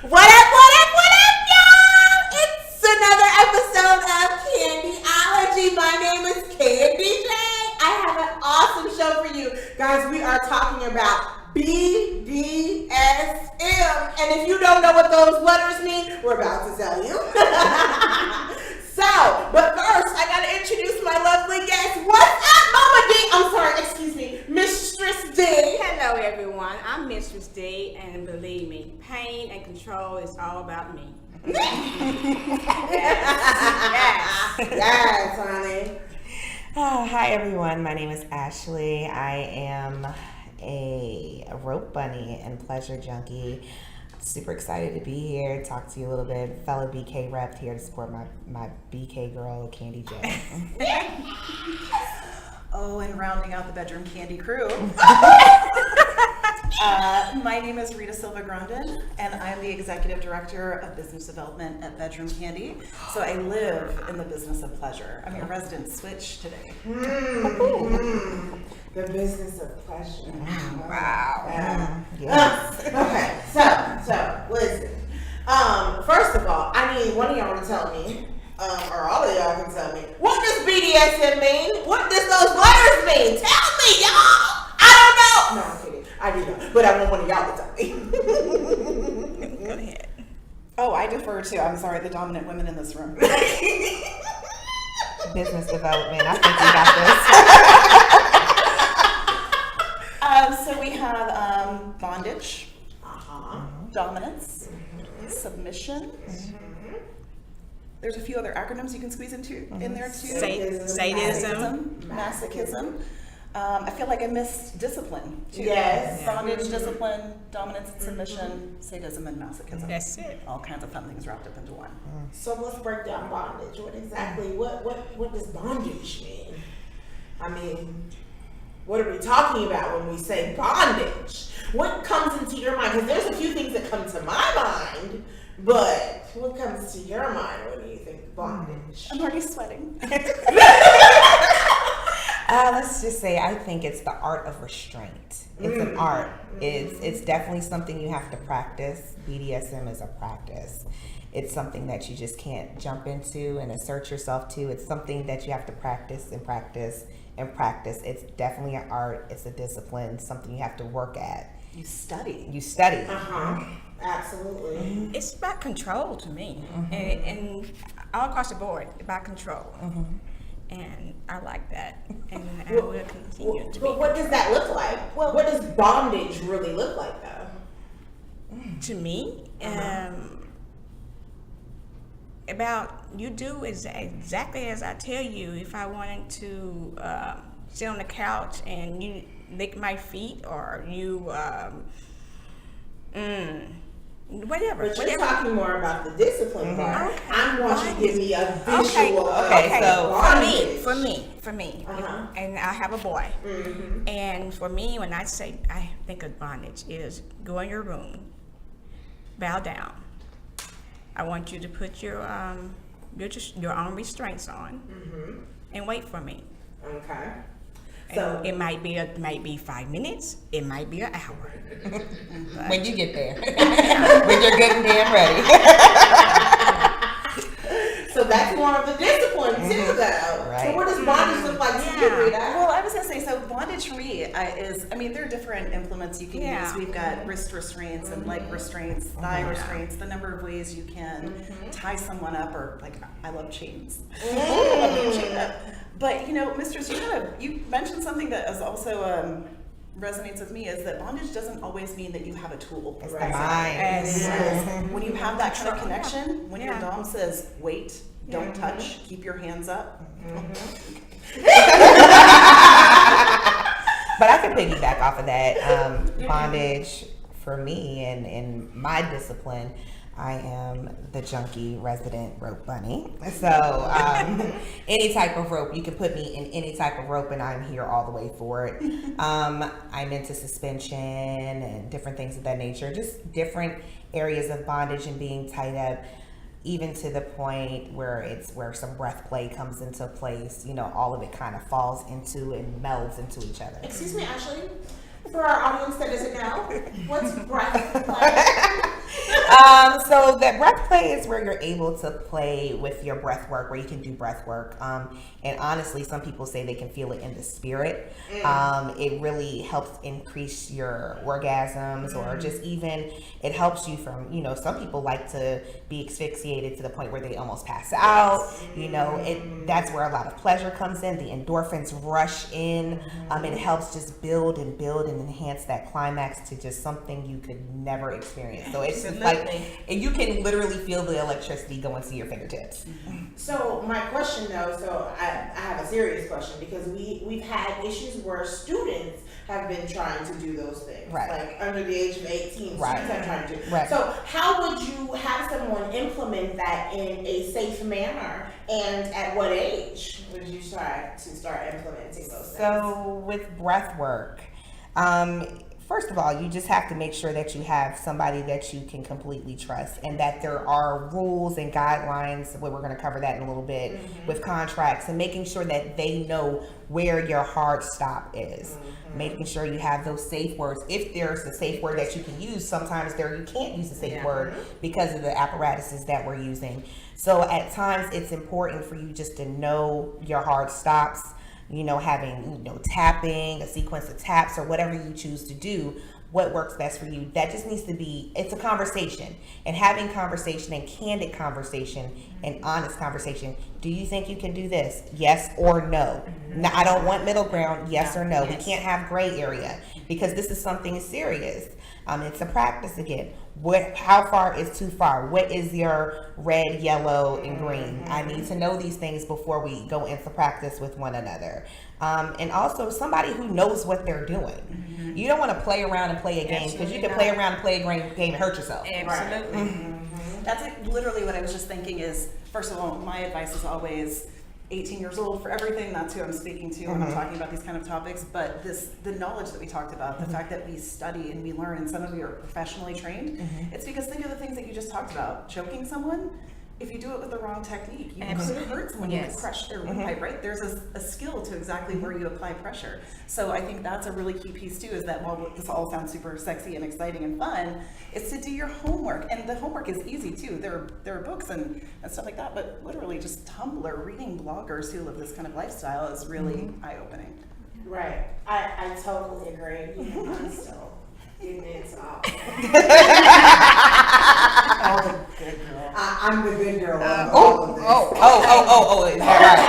What up, y'all? It's another episode of Candyology. My name is Candy J. I have an awesome show for you. Guys, we are talking about BDSM. And if you don't know what those letters mean, we're about to tell you. But first, I gotta introduce my lovely guest. What's up, Mama D? I'm sorry, excuse me, Mistress D. Hello, everyone. I'm Mistress D, and believe me, pain and control is all about me. Yes, honey. Hi, everyone. My name is Ashley. I am a rope bunny and pleasure junkie. Super excited to be here, talk to you a little bit. Fellow BK rep here to support my BK girl, Candy J. And rounding out the Bedroom Kandi crew. My name is Rita Silva-Grondin, and I'm the Executive Director of Business Development at Bedroom Kandi. So I live in the business of pleasure. I'm your resident switch today. The business of pleasure. Wow. Yes. Okay, so listen. First of all, I need one of y'all to tell me, or all of y'all can tell me, what does BDSM mean? What does those letters mean? Tell me, y'all. I don't know. No, I'm kidding. I do know, but I want one of y'all to tell me. Go ahead. Oh, I defer to, I'm sorry, the dominant women in this room. Business development. I think we got this. So we have bondage, dominance, submission. There's a few other acronyms you can squeeze in there too. Sadism. Masochism. I feel like I missed discipline too. Yes. Bondage, discipline, dominance and submission, sadism, and masochism. That's it. All kinds of fun things wrapped up into one. So let's break down bondage. What does bondage mean? I mean, what are we talking about when we say bondage? What comes into your mind? Because there's a few things that come to my mind, but what comes to your mind when you think bondage? I'm already sweating. Let's just say I think it's the art of restraint. It's an art. It's definitely something you have to practice. BDSM is a practice. It's something that you just can't jump into and assert yourself to. It's something that you have to practice and practice and practice. It's definitely an art. It's a discipline. Something you have to work at. You study. Absolutely. It's about control to me, and all across the board, about control. And I like that, and I will continue to be. But what does that look like? Well, what does bondage really look like, though? To me, about you do is exactly as I tell you. If I wanted to sit on the couch and you lick my feet, or you whatever. But you're talking more about the discipline part. Okay. I want you to give me a visual. Okay. For me, and I have a boy. And for me, when I think of bondage, is go in your room, bow down. I want you to put your arm restraints on, and wait for me. Okay. So it might be 5 minutes. It might be an hour. When you get there. When you're good and damn ready. So that's more of the discipline too, though. Right. So what does bondage look like to you, Rita? Well, I was going to say, so bondage for me there are different implements you can use. We've got wrist restraints and leg restraints, thigh restraints, the number of ways you can tie someone up, or like, I love chains. I love being chained up. But, Mistress, you mentioned something that is also resonates with me, is that bondage doesn't always mean that you have a tool. It's the mind. When you have that kind of connection, when your Dom says, wait, don't touch, keep your hands up. But I can piggyback off of that. Bondage for me and in my discipline, I am the junkie resident rope bunny. So any type of rope, you can put me in any type of rope and I'm here all the way for it. I'm into suspension and different things of that nature, just different areas of bondage and being tied up, even to the point where some breath play comes into place. All of it kind of falls into and melds into each other. Excuse me, Ashley. For our audience that doesn't know, what's breath play? So that breath play is where you're able to play with your breath work, where you can do breath work. And honestly, some people say they can feel it in the spirit. It really helps increase your orgasms, or just even it helps you from, some people like to be asphyxiated to the point where they almost pass out. That's where a lot of pleasure comes in. The endorphins rush in. It helps just build and enhance that climax to just something you could never experience. So it's like, and you can literally feel the electricity going to your fingertips. So my question though, I have a serious question, because we've had issues where students have been trying to do those things, like under the age of 18, students are trying to do. So how would you have someone implement that in a safe manner, and at what age would you try to start implementing those things? So with breath work, first of all, you just have to make sure that you have somebody that you can completely trust, and that there are rules and guidelines. We're going to cover that in a little bit with contracts, and making sure that they know where your hard stop is. Making sure you have those safe words. If there's a safe word that you can use, sometimes you can't use a safe word because of the apparatuses that we're using. So at times it's important for you just to know your hard stops. Having, tapping, a sequence of taps, or whatever you choose to do, what works best for you. That just needs to be, it's a conversation, and having conversation and candid conversation and honest conversation. Do you think you can do this? Yes or no? Now, I don't want middle ground, yes or no. We can't have gray area, because this is something serious. It's a practice again. How far is too far? What is your red, yellow, and green? I need to know these things before we go into practice with one another. And also somebody who knows what they're doing. You don't want to play around and play a game, because you can play around and play a game and hurt yourself. Absolutely. That's literally what I was just thinking is, first of all, my advice is always 18 years old for everything. That's who I'm speaking to when I'm talking about these kind of topics. But the knowledge that we talked about, the fact that we study and we learn, and some of you are professionally trained, it's because think of the things that you just talked about. Choking someone, if you do it with the wrong technique, you could hurt someone, you could crush their windpipe, right? There's a skill to exactly where you apply pressure. So I think that's a really key piece too, is that while this all sounds super sexy and exciting and fun, it's to do your homework. And the homework is easy too. There are books and stuff like that, but literally just Tumblr, reading bloggers who live this kind of lifestyle is really eye-opening. Right. I totally agree. I'm still getting it all. Oh, the good girl. I'm the good girl. Is that right?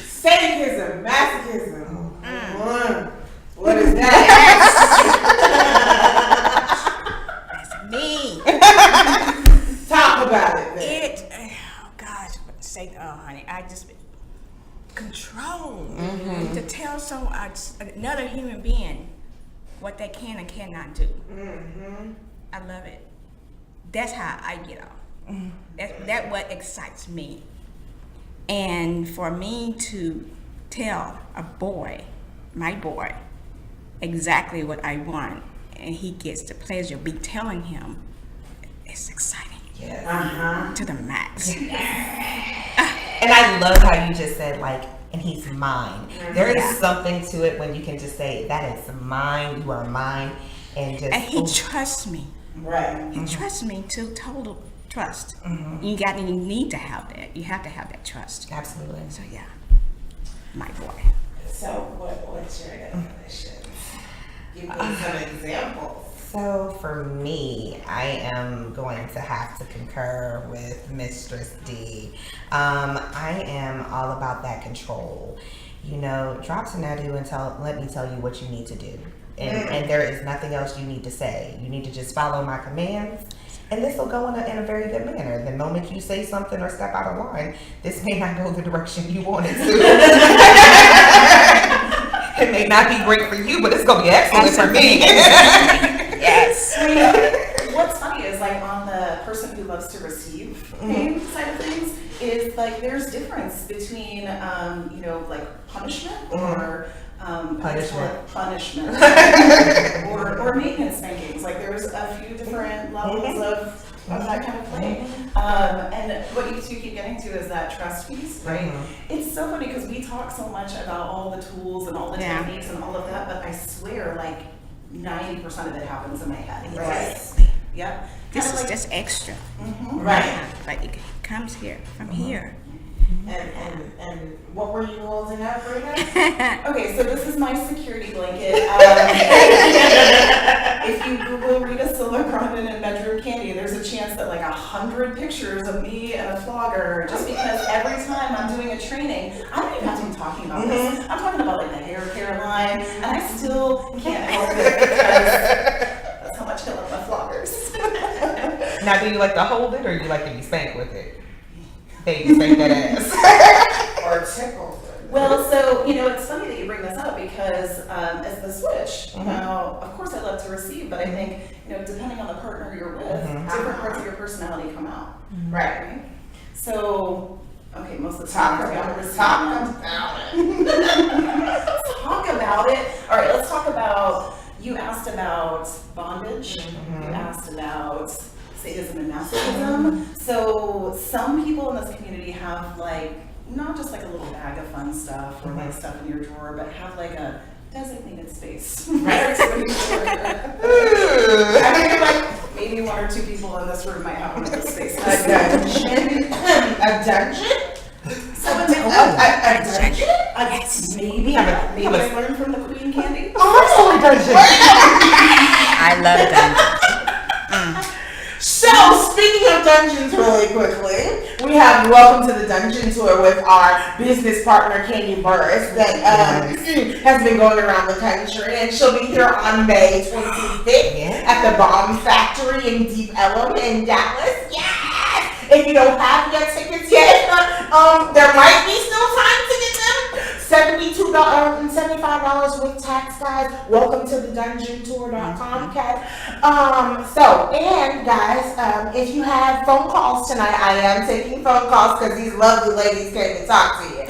Sadism, masochism. What is that? That's me. Talk about it, man. Honey, I just control to tell another human being what they can and cannot do. I love it. That's how I get off. That's what excites me. And for me to tell a boy, my boy, exactly what I want, and he gets the pleasure of me telling him, it's exciting. Yes. To the max. And I love how you just said, and he's mine. There is something to it when you can just say, that is mine, you are mine, and he trusts me. Right. He trusts me to total trust. You need to have that. You have to have that trust. Absolutely. So yeah, my boy. So what's your definition? Give me some examples. So for me, I am going to have to concur with Mistress D. I am all about that control. Drop to Nadu and let me tell you what you need to do. And there is nothing else you need to say. You need to just follow my commands, and this will go in a very good manner. The moment you say something or step out of line, this may not go the direction you want it to. It may not be great for you, but it's going to be excellent for me. Yes. What's funny is on the person who loves to receive pain side of things is there's difference between punishment or punishment or maintenance spankings. There's a few different levels of that kind of play. And what you two keep getting to is that trust piece, right? It's so funny because we talk so much about all the tools and all the techniques and all of that, but I swear 90% of it happens in my head, right? Right. Yep. This Kind is of just extra. Right. But it comes here, from here. And what were you holding up, Rita? Okay, so this is my security blanket. If you Google Rita Silva-Grondin and Bedroom Kandi, there's a chance that like 100 pictures of me and a flogger, just because every time I'm doing a training, I don't even have to be talking about this. I'm talking about like the hair care line, and I still can't help it because that's how much I love my floggers. Now, do you like to hold it or do you like to be spanked with it? Baby, spank that ass. Or tickled? Well, so, it's funny that you bring this up because as the switch, now, of course I love to receive, but I think, depending on the partner you're with, different parts of your personality come out. Right. So, okay, most of the Talk time. about it. Talk about it. All right, let's talk about, you asked about bondage. You asked about sadism and masochism. So some people in this community have like, not just like a little bag of fun stuff or like stuff in your drawer, but have like a designated space. Right? I think like maybe 1 or 2 people in this room might have one of those spaces. A dungeon? A dungeon? A dungeon? Yes. Maybe I learned from the Queen Candy. Oh, dungeon. I love dungeons. So, speaking of dungeons really quickly, we have Welcome to the Dungeon Tour with our business partner, Candy Ms, that has been going around the country, and she'll be here on May 25th at the Bomb Factory in Deep Ellum in Dallas. Yes! If you don't have your tickets yet, there might be still time to get them. $72 and $75 with tax, guys. Welcome to the dungeontour.com, guys. And guys, if you have phone calls tonight, I am taking phone calls because these lovely ladies came to talk to you.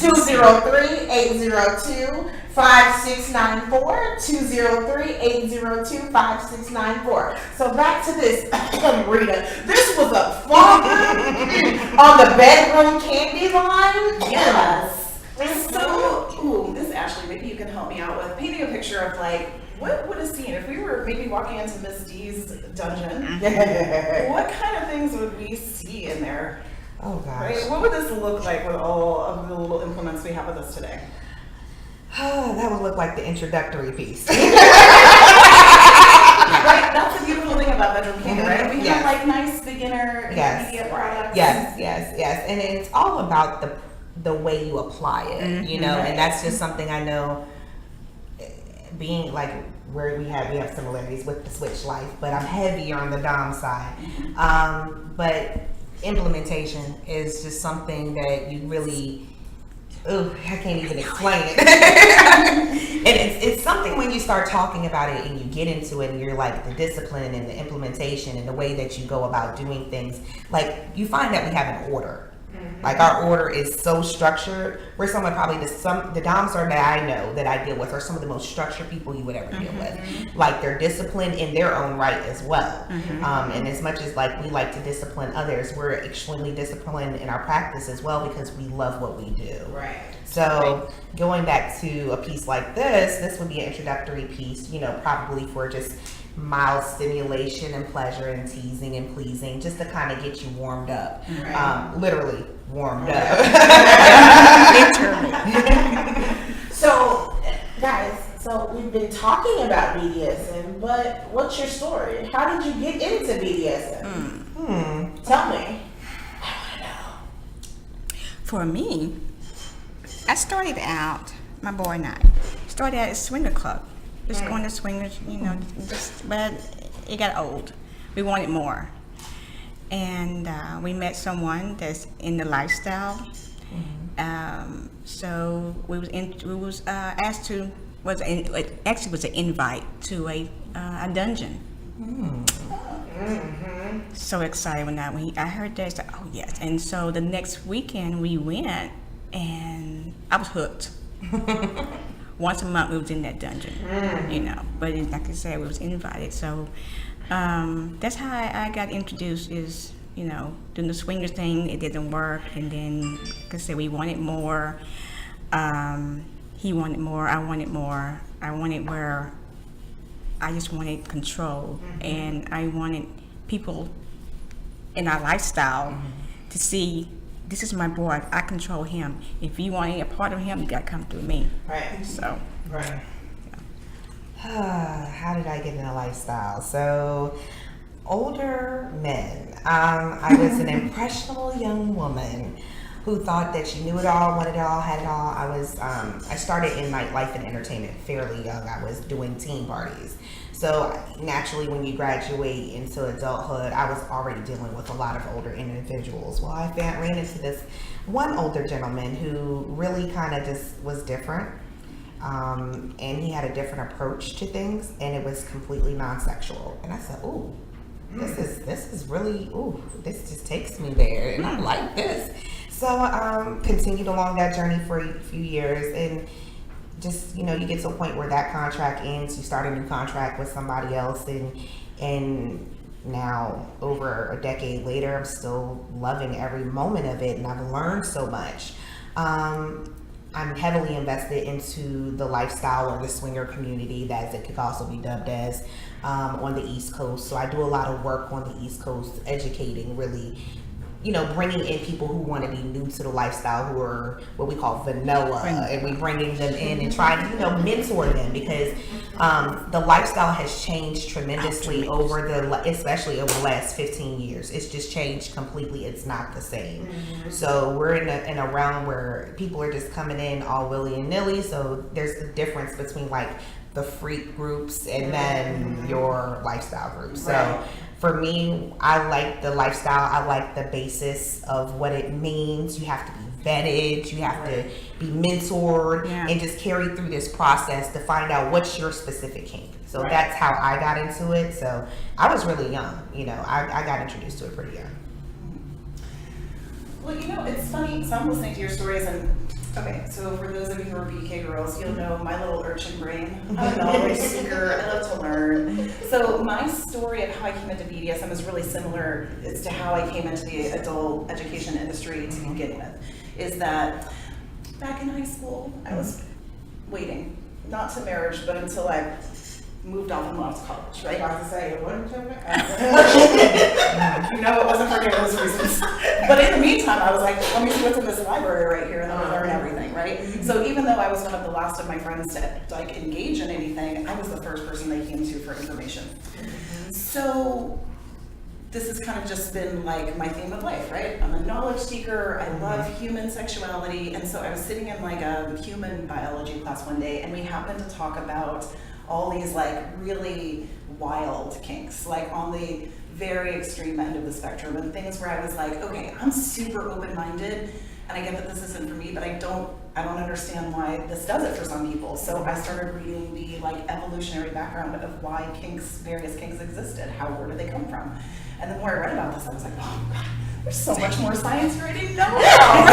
203-802-5694, 203-802-5694. So back to this, Rita. This was a flogger on the Bedroom Kandi line. Yes. So, Miss Ashlee, maybe you can help me out with painting a picture of like, what would a scene, if we were maybe walking into Miss D's dungeon, what kind of things would we see in there? Oh, gosh. Right? What would this look like with all of the little implements we have with us today? That would look like the introductory piece. Right? That's the beautiful thing about Bedroom Kandi, right? We have like nice beginner intermediate products. Yes. And it's all about the way you apply it, and that's just something I know, being like where we have similarities with the switch life, but I'm heavier on the Dom side. But implementation is just something that you really, I can't even explain it. And it's something when you start talking about it and you get into it and you're like the discipline and the implementation and the way that you go about doing things, like you find that we have an order. Like our order is so structured. We're someone probably the doms are that I know that I deal with are some of the most structured people you would ever deal with. Like they're disciplined in their own right as well. And as much as like we like to discipline others, we're extremely disciplined in our practice as well because we love what we do. Right. So going back to a piece like this would be an introductory piece, probably for just mild stimulation and pleasure and teasing and pleasing, just to kind of get you warmed up. Literally warmed up. So, guys, we've been talking about BDSM, but what's your story? How did you get into BDSM? Tell me. I want to know. For me, I started out, my boy and I, started at a swinger club. Just going to swingers, but it got old. We wanted more. And we met someone that's in the lifestyle. So we was asked to, actually was an invite to a dungeon. So excited when I heard that. I said, oh yes. And so the next weekend we went and I was hooked. Once a month we was in that dungeon, but like I said, we was invited. So that's how I got introduced is, doing the swingers thing. It didn't work. And then, like I said, we wanted more. He wanted more. I wanted more. I wanted where I just wanted control, and I wanted people in our lifestyle to see, this is my boy, I control him. If you want any part of him, you gotta come through me. Right. So. Right. How did I get in a lifestyle? So, older men. I was an impressionable young woman who thought that she knew it all, wanted it all, had it all. I started in nightlife and entertainment fairly young. I was doing teen parties. So naturally, when you graduate into adulthood, I was already dealing with a lot of older individuals. Well, I ran into this one older gentleman who really kind of just was different. And he had a different approach to things, and it was completely non-sexual. And I said, ooh, this is really, ooh, this just takes me there, and I like this. So continued along that journey for a few years, and just, you get to a point where that contract ends, you start a new contract with somebody else, and now over a decade later, I'm still loving every moment of it, and I've learned so much. I'm heavily invested into the lifestyle or the swinger community, as it could also be dubbed as, on the East Coast. So I do a lot of work on the East Coast, educating, really, bringing in people who want to be new to the lifestyle, who are what we call vanilla, and we bringing them in and trying to, mentor them, because the lifestyle has changed tremendously especially over the last 15 years. It's just changed completely. It's not the same. So we're in a realm where people are just coming in all willy and nilly. So there's a difference between like the freak groups and then your lifestyle groups. So for me, I like the lifestyle. I like the basis of what it means. You have to be vetted. You have to be mentored and just carry through this process to find out what's your specific kink. So that's how I got into it. So I was really young. I got introduced to it pretty young. Well, it's funny. So I'm listening to your stories, and okay, so for those of you who are BK girls, you'll know my little urchin brain. I'm a knowledge seeker. I love to learn. So my story of how I came into BDSM is really similar as to how I came into the adult education industry to begin with. Is that back in high school, I was waiting, not to marriage, but until I moved off and left college, right? I was about to say, what are you talking about? It wasn't for any of those reasons. But in the meantime, I was like, let me see what's in this library right here, and let me learn everything, right? So even though I was one of the last of my friends to like engage in anything, I was the first person they came to for information. So this has kind of just been like my theme of life, right? I'm a knowledge seeker. I love human sexuality. And so I was sitting in like a human biology class one day, and we happened to talk about all these like really wild kinks, like on the very extreme end of the spectrum, and things where I was like, okay, I'm super open-minded, and I get that this isn't for me, but I don't understand why this does it for some people. So I started reading the like evolutionary background of why various kinks existed. Where did they come from? And the more I read about this, I was like, oh God, there's so much more science here I didn't know about.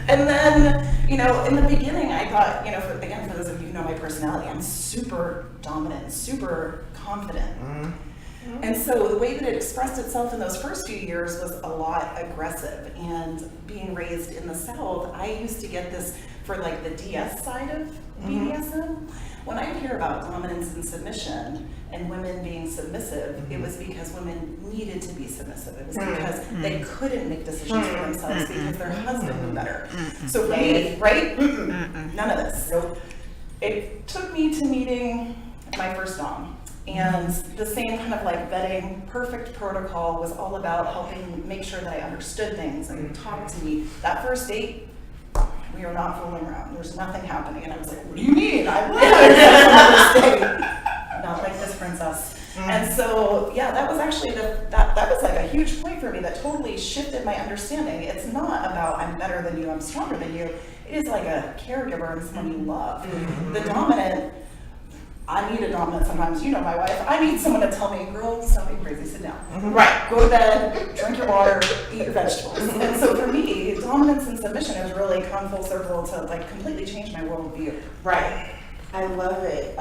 And then, in the beginning, I thought, for those of you who know my personality, I'm super dominant, super confident. And so the way that it expressed itself in those first few years was a lot aggressive. And being raised in the South, I used to get this for like the DS side of BDSM. When I hear about dominance and submission and women being submissive, it was because women needed to be submissive. It was because they couldn't make decisions for themselves because their husband knew better. So for me, right? None of this. So it took me to meeting my first Dom. And the same kind of like vetting, perfect protocol was all about helping make sure that I understood things and you talked to me. That first date, we are not fooling around. There's nothing happening. And I was like, what do you mean? I love not like this princess. And so, that was actually that was like a huge point for me that totally shifted my understanding. It's not about I'm better than you, I'm stronger than you. It is like a caregiver and someone you love. The dominant, I need a dominant sometimes. My wife. I need someone to tell me, girl, stop being crazy, sit down. Right. Go to bed, drink your water, eat your vegetables. And so for me, dominance and submission has really come full circle to like completely change my worldview. Right. I love it.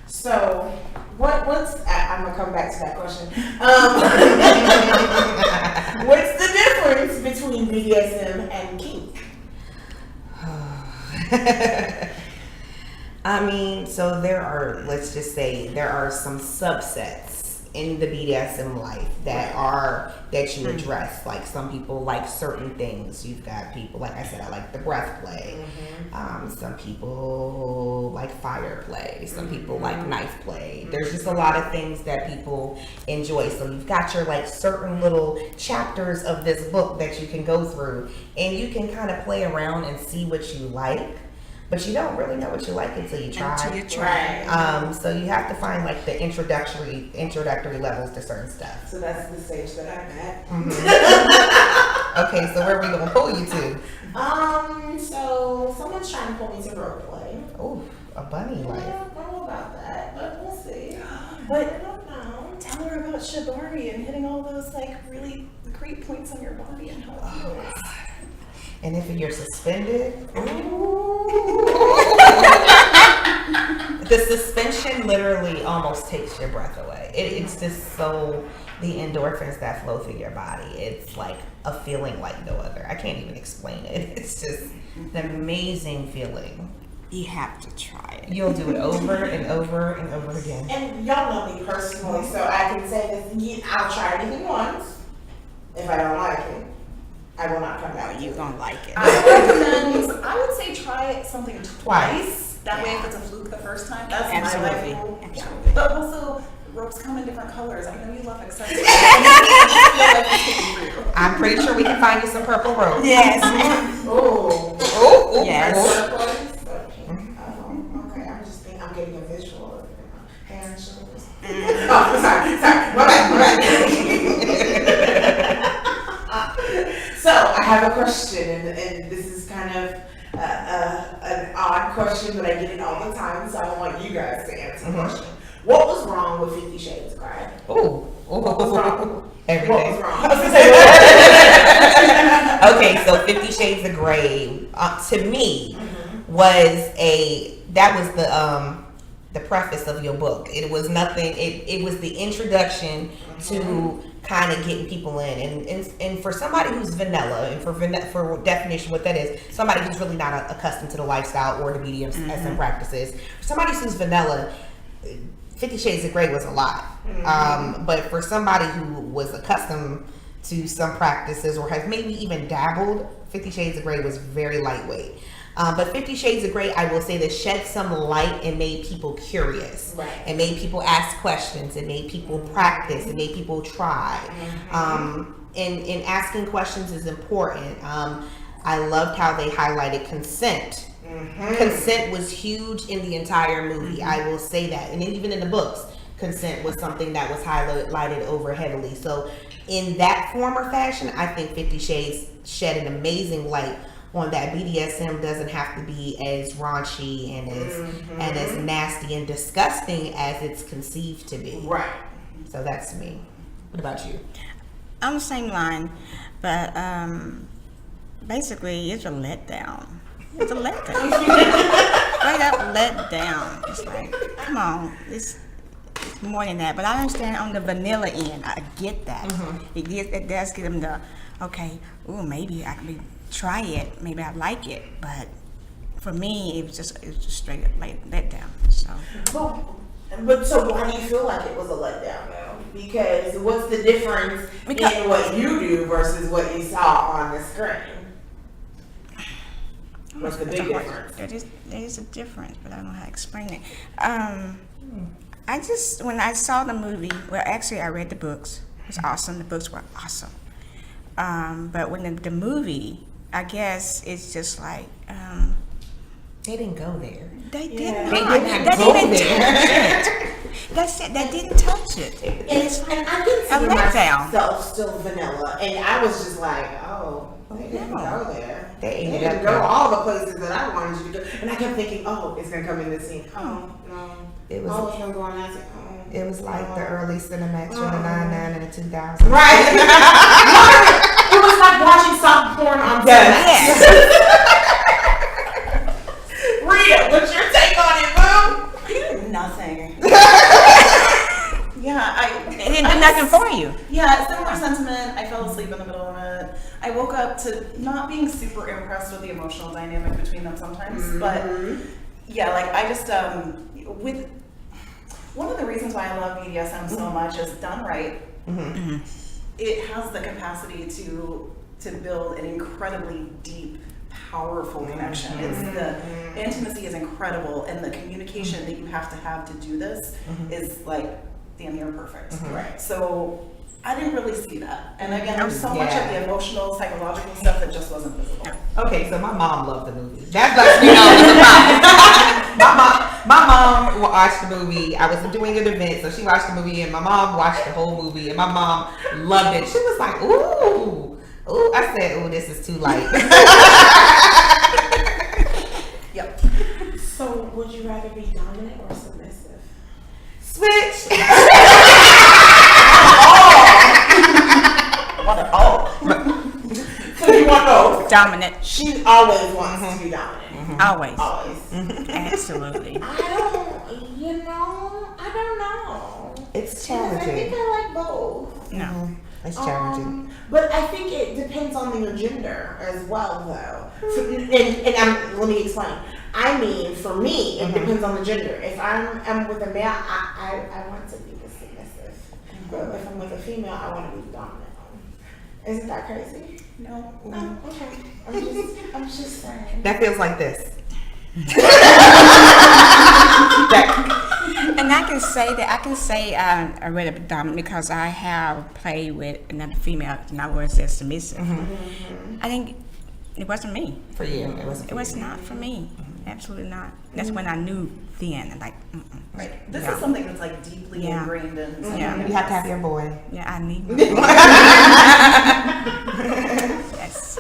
So what's I'm gonna come back to that question. What's the difference between BDSM and kink? I mean, so there are, let's just say, there are some subsets in the BDSM life that you address. Like some people like certain things. You've got people, like I said, I like the breath play. Some people like fire play. Some people like knife play. There's just a lot of things that people enjoy. So you've got your like certain little chapters of this book that you can go through, and you can kind of play around and see what you like. But you don't really know what you like until you try. So you have to find like the introductory levels to certain stuff. So that's the stage that I'm at. Okay, so where are we gonna pull you to? So someone's trying to pull me to role play. Oh, a bunny life. I don't know about that, but we'll see. But I don't know. Tell her about shibari and hitting all those like really great points on your body and how it feels. And if you're suspended, the suspension literally almost takes your breath away. It's just so, the endorphins that flow through your body, it's like a feeling like no other. I can't even explain it. It's just an amazing feeling. You have to try it. You'll do it over and over and over again. And y'all know me personally, so I can say this, I'll try anything once. If I don't like it, I will not come back. You're gonna like it. I would say try something twice. That way, if it's a fluke the first time, that's my life rule. Absolutely. But also, ropes come in different colors. I know you love accessories. I'm pretty sure we can find you some purple rope. Yes. Oh. Yes. Okay, I'm getting a visual of hair and shoulders. Oh, sorry. My bad. So I have a question, and this is kind of an odd question, but I get it all the time, so I want you guys to answer the question. What was wrong with 50 Shades of Grey? What was wrong? Everything. What was wrong? Okay, so 50 Shades of Grey, to me, was the preface of your book. It was nothing. It was the introduction to kind of getting people in, and for somebody who's vanilla, and for definition, what that is, somebody who's really not accustomed to the lifestyle or the BDSM practices. For somebody who's vanilla, 50 Shades of Grey was a lot. But for somebody who was accustomed to some practices or has maybe even dabbled, 50 Shades of Grey was very lightweight. But 50 Shades of Grey, I will say, that shed some light and made people curious. Right. And made people ask questions, and made people practice, and made people try. And asking questions is important. I loved how they highlighted consent. Consent was huge in the entire movie. I will say that. And even in the books, consent was something that was highlighted over heavily. So in that form or fashion, I think 50 Shades shed an amazing light on that BDSM doesn't have to be as raunchy and as nasty and disgusting as it's conceived to be. Right. So that's me. What about you? On the same line, but basically it's a letdown. It's a letdown. Straight up letdown. It's like, come on, it's more than that. But I understand on the vanilla end, I get that. It does give them the, okay, ooh, maybe I can try it, maybe I like it, but for me, it was just straight up letdown. So. But so why do you feel like it was a letdown though? Because what's the difference in what you do versus what you saw on the screen? What's the big difference? There is a difference, but I don't know how to explain it. I just, when I saw the movie, well, actually I read the books. It was awesome. The books were awesome. But when the movie, I guess it's just like They didn't go there. They did Yeah. not. They didn't have They to go didn't there. touch it. That's it. They didn't touch it. And I did a see letdown. myself still vanilla, and I was just like, oh, they didn't go there. They ended didn't up go there. all the places that I wanted you to go. And I kept thinking, oh, it's gonna come in this scene. Oh no. It was- oh, it's gonna go on that scene. Oh. It was like the early Cinemax in the 99 and the 2000s. Right. It was like watching soft porn on Yes. Rita, what's your take on it, boo? Nothing. Yeah, It didn't do nothing for you. Yeah, similar sentiment. I fell asleep in the middle of it. I woke up to not being super impressed with the emotional dynamic between them sometimes, but Yeah, like I just with one of the reasons why I love BDSM so much is done right. It has the capacity to build an incredibly deep, powerful connection. It's the intimacy is incredible, and the communication that you have to do this is like damn near perfect. Right. So I didn't really see that. And again, there's so much of the emotional, psychological stuff that just wasn't visible. Okay, so my mom loved the movie. That lets me know it's about. My mom watched the movie. I was doing an event, so she watched the movie, and my mom watched the whole movie, and my mom loved it. She was like, ooh. I said, ooh, this is too light. Yep. So would you rather be dominant or submissive? Switch. So you want both? Dominant. She always wants to be dominant. Always. Always. Absolutely. I don't know. It's I challenging. think I like both. No. It's challenging. But I think it depends on your gender as well, though. So, let me explain. I mean, for me, it depends on the gender. If I'm with a male, I want to be the submissive. But if I'm with a female, I want to be the dominant. Isn't that crazy? No. Oh, okay. I'm just saying. That feels like this. And I can say I read a dominant because I have played with another female and I was a submissive. I think it wasn't me. For you, it wasn't. It was not for me. Absolutely not. That's when I knew then, like, Right. This is something that's like deeply ingrained in. Yeah. You have to have your boy. Yeah, I need. Yes.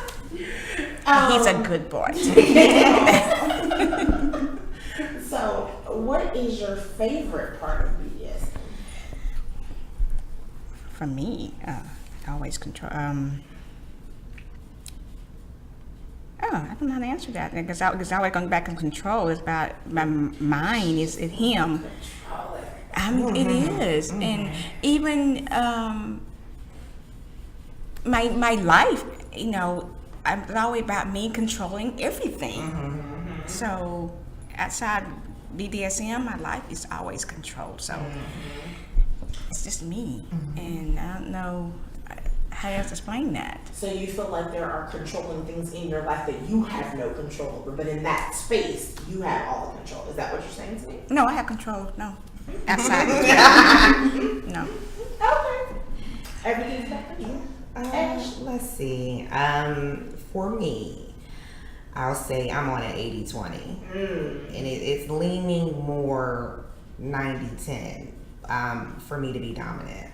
He's a good boy. So, what is your favorite part of BDSM? For me, I always control. I don't know how to answer that because I always going back and control. It's about my mind. Is it him? Control it. It is, and even my life. You know, it's always about me controlling everything. So outside BDSM, my life is always controlled. So it's just me, and I don't know how else to explain that. So you feel like there are controlling things in your life that you have no control over, but in that space, you have all the control. Is that what you're saying to me? No, I have control. No, outside. No. Okay. Everything's got control. Let's see. For me, I'll say I'm on an 80-20. And it's leaning more 90-10 for me to be dominant.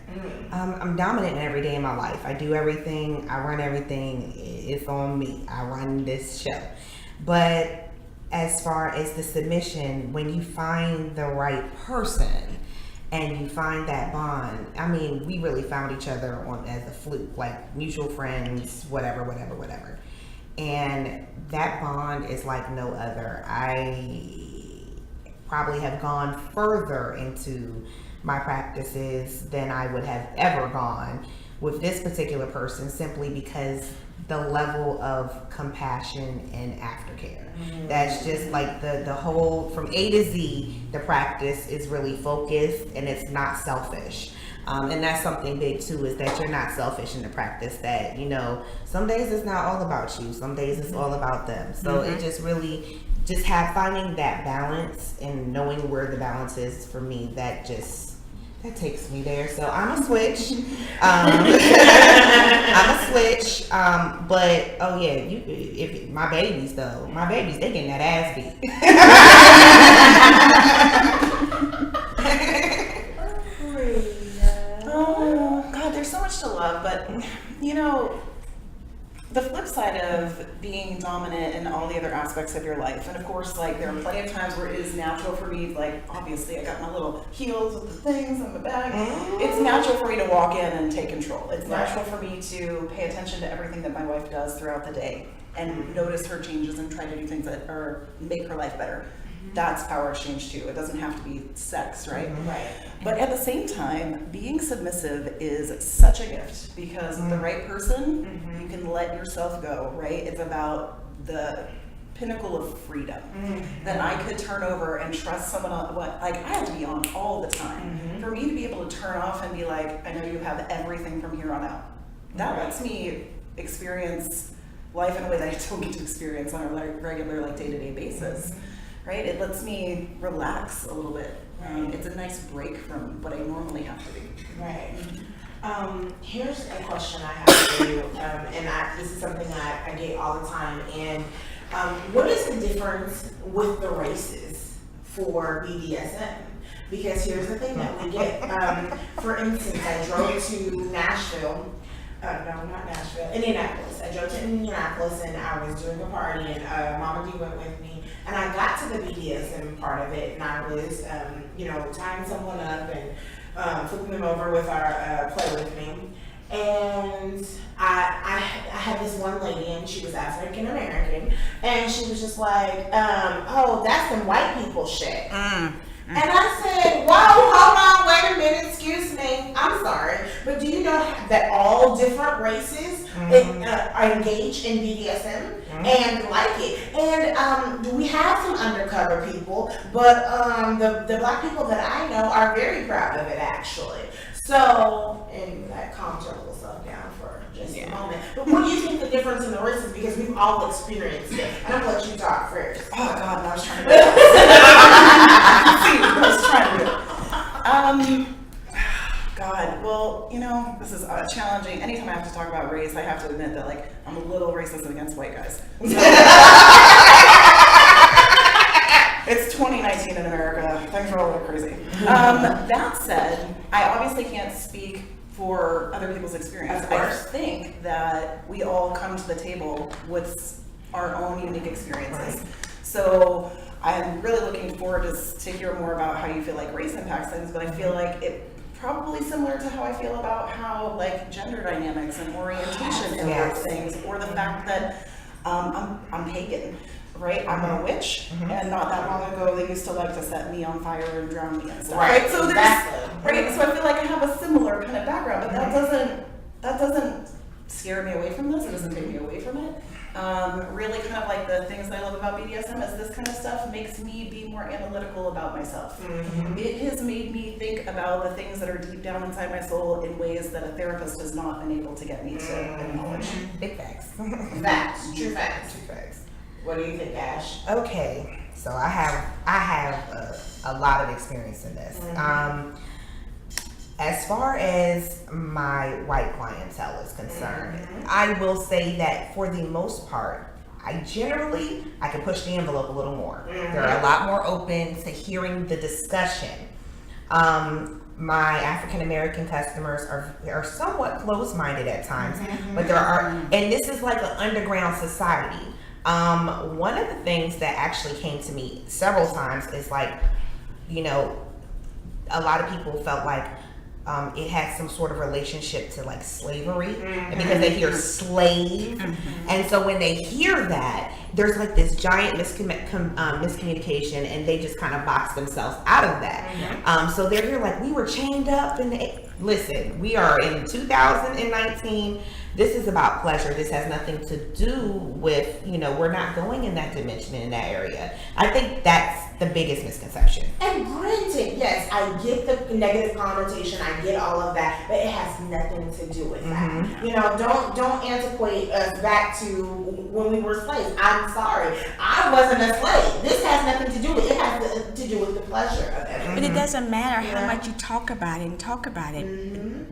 I'm dominant in every day of my life. I do everything. I run everything. It's on me. I run this show. But as far as the submission, when you find the right person and you find that bond, I mean, we really found each other as a fluke, like mutual friends, whatever. And that bond is like no other. I probably have gone further into my practices than I would have ever gone with this particular person, simply because the level of compassion and aftercare. That's just like the whole, from A to Z, the practice is really focused and it's not selfish. And that's something big too, is that you're not selfish in the practice, that, you know, some days it's not all about you, some days it's all about them. So it just really, finding that balance and knowing where the balance is for me, that takes me there. So I'm a switch. But oh yeah, if my babies, they getting that ass beat. Oh God, there's so much to love, but you know, the flip side of being dominant in all the other aspects of your life, and of course, like, there are plenty of times where it is natural for me, like, obviously I got my little heels with the things on the back. It's natural for me to walk in and take control. It's natural for me to pay attention to everything that my wife does throughout the day and notice her changes and try to do things that make her life better. That's power exchange too. It doesn't have to be sex, right? Right. But at the same time, being submissive is such a gift, because with the right person, you can let yourself go, right? It's about the pinnacle of freedom that I could turn over and trust someone else. Like, I have to be on all the time. For me to be able to turn off and be like, I know you have everything from here on out. That lets me experience life in a way that I don't get to experience on a regular, like, day-to-day basis, right? It lets me relax a little bit. It's a nice break from what I normally have to do. Right. Here's a question I have for you, and this is something I get all the time. And what is the difference with the races for BDSM? Because here's the thing that we get. For instance, I drove to Nashville. No, not Nashville. Indianapolis. I drove to Indianapolis and I was doing a party, and Mama D went with me. And I got to the BDSM part of it, and I was, tying someone up and flipping them over with our play with me. And I had this one lady, and she was African American, and she was just like, oh, that's some white people shit. And I said, whoa, hold on, wait a minute, excuse me, I'm sorry, but do you know that all different races are engaged in BDSM and like it? And we have some undercover people, but the black people that I know are very proud of it, actually. So, and that calms your little self down for just a moment. But what do you think the difference in the races? Because we've all experienced it. And I'm gonna let you talk first. Oh God, I was trying to do it. I was trying to do it. God, well, this is challenging. Anytime I have to talk about race, I have to admit that, like, I'm a little racist against white guys. It's 2019 in America. Things are all a little crazy. That said, I obviously can't speak for other people's experience. I think that we all come to the table with our own unique experiences. So I'm really looking forward to hear more about how you feel like race impacts things, but I feel like it probably similar to how I feel about how, like, gender dynamics and orientation impact things, or the fact that I'm pagan. Right, I'm a witch, and not that long ago they used to like to set me on fire and drown me and stuff. Right, so so I feel like I have a similar kind of background, but that doesn't scare me away from this. It doesn't take me away from it. Really, kind of like the things that I love about BDSM is this kind of stuff makes me be more analytical about myself. It has made me think about the things that are deep down inside my soul in ways that a therapist has not been able to get me to acknowledge. Big facts. Facts, true facts, true facts. What do you think, Ash? Okay, so I have a lot of experience in this. As far as my white clientele is concerned, I will say that for the most part, I can push the envelope a little more. They're a lot more open to hearing the discussion. My African American customers are somewhat closed-minded at times, but there are, and this is like an underground society. One of the things that actually came to me several times is, like, a lot of people felt like it had some sort of relationship to, like, slavery, and because they hear slave, and so when they hear that, there's like this giant miscommunication, and they just kind of box themselves out of that. So they're here like, we were chained up, and listen, we are in 2019. This is about pleasure. This has nothing to do with, we're not going in that dimension, in that area. I think that's the biggest misconception. And granted, yes, I get the negative connotation, I get all of that, but it has nothing to do with that. Don't antiquate us back to when we were slaves. I'm sorry, I wasn't a slave. This has nothing to do with it. It has to do with the pleasure of it. But it doesn't matter how much you talk about it.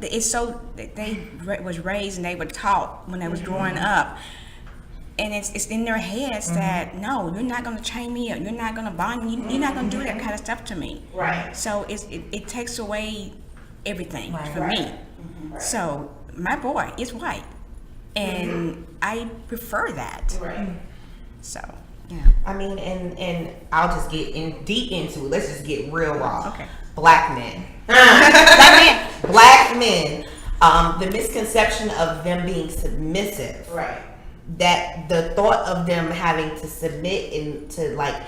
It's so they was raised and they were taught when they was growing up, and it's in their heads that no, you're not going to chain me up, you're not going to bond me, you're not going to do that kind of stuff to me. Right. So it takes away everything for me. So my boy is white, and I prefer that. Right. So yeah. I mean, and I'll just get deep into it. Let's just get real raw. Okay. Black men. Black men. The misconception of them being submissive. Right. That the thought of them having to submit into, like,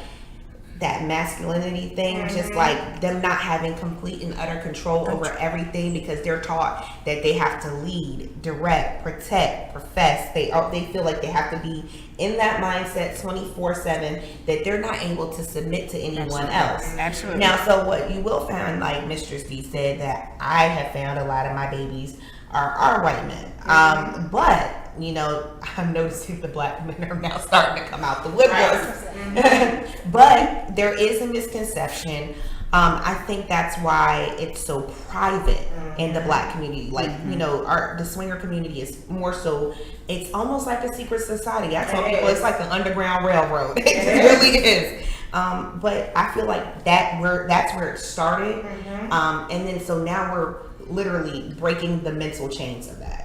that masculinity thing, just like them not having complete and utter control over everything because they're taught that they have to lead, direct, protect, profess. They feel like they have to be in that mindset 24/7, that they're not able to submit to anyone else. Absolutely. Now, so what you will find, like Mistress D said, that I have found a lot of my babies are white men. But you know, I'm noticing the black men are now starting to come out the woodwork. But there is a misconception. I think that's why it's so private in the black community. Like, you know, the swinger community is more so, it's almost like a secret society. I tell people it's like the Underground Railroad. It really is. But I feel like that's where it started. And then so now we're literally breaking the mental chains of that.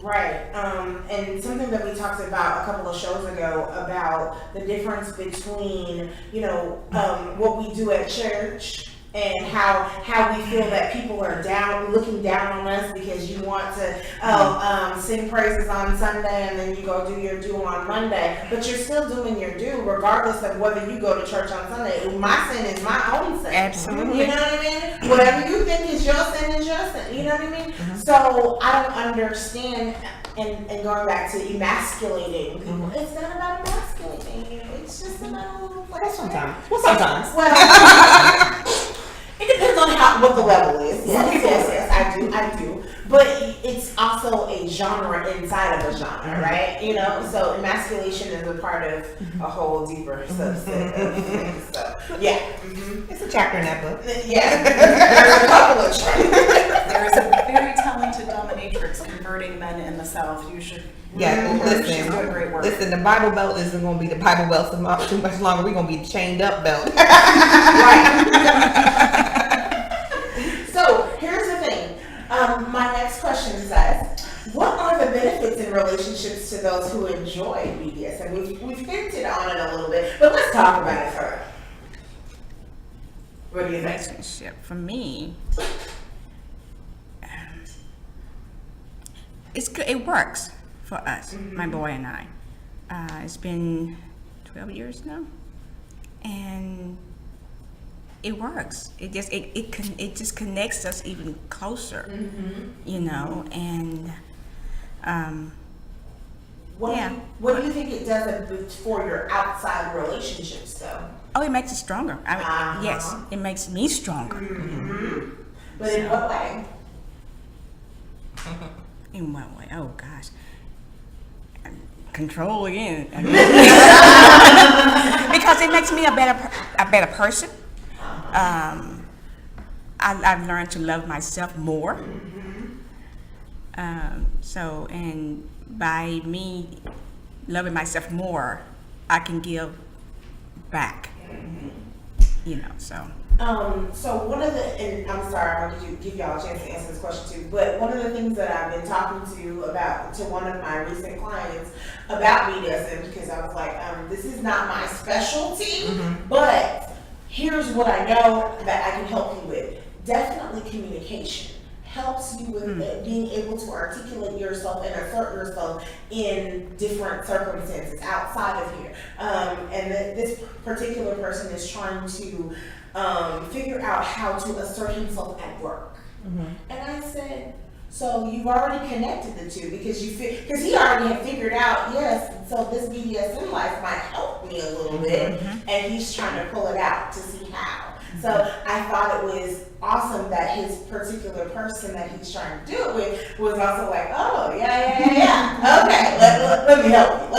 Right, and something that we talked about a couple of shows ago about the difference between, you know, what we do at church and how we feel that people are looking down on us because you want to sing praises on Sunday and then you go do your due on Monday, but you're still doing your due regardless of whether you go to church on Sunday. My sin is my own sin. Absolutely. You know what I mean? Whatever you think is your sin is your sin. You know what I mean? So I don't understand. And going back to emasculating people, it's not about emasculating you. It's just about like Sometimes. Well, it depends on what the level is. Yes, I do. But it's also a genre inside of a genre, right? You know, so emasculation is a part of a whole deeper subset of things. So yeah, It's a chapter in that book. Yeah, there's a couple of chapters. There is a very talented dominatrix converting men in the South. You should. She's doing great work. Listen, the Bible belt isn't going to be the Bible belt too much longer. We're going to be chained up belt. Right. So here's the thing. My next question says, what are the benefits in relationships to those who enjoy BDSM? We've hinted on it a little bit, but let's talk about it further. What do you think? Relationship for me, it's good. It works for us, my boy and I. It's been 12 years now, and it works. It just connects us even closer, you know. And what do you think it does for your outside relationships, though? Oh, it makes it stronger. I mean, yes, it makes me stronger. But in what way? In what way? Oh gosh, control again. Because it makes me a better person. I've learned to love myself more. So, and by me loving myself more, I can give back. You know, so. So one of the, and I'm sorry, I'm going to give y'all a chance to answer this question too, but one of the things that I've been talking to one of my recent clients about BDSM, because I was like, this is not my specialty, but here's what I know that I can help you with. Definitely communication helps you with being able to articulate yourself and assert yourself in different circumstances outside of here. And this particular person is trying to figure out how to assert himself at work. And I said, so you've already connected the two because he already had figured out, yes, so this BDSM life might help me a little bit, and he's trying to pull it out to see how. So I thought it was awesome that his particular person that he's trying to do it with was also like, oh, yeah. Okay, let me help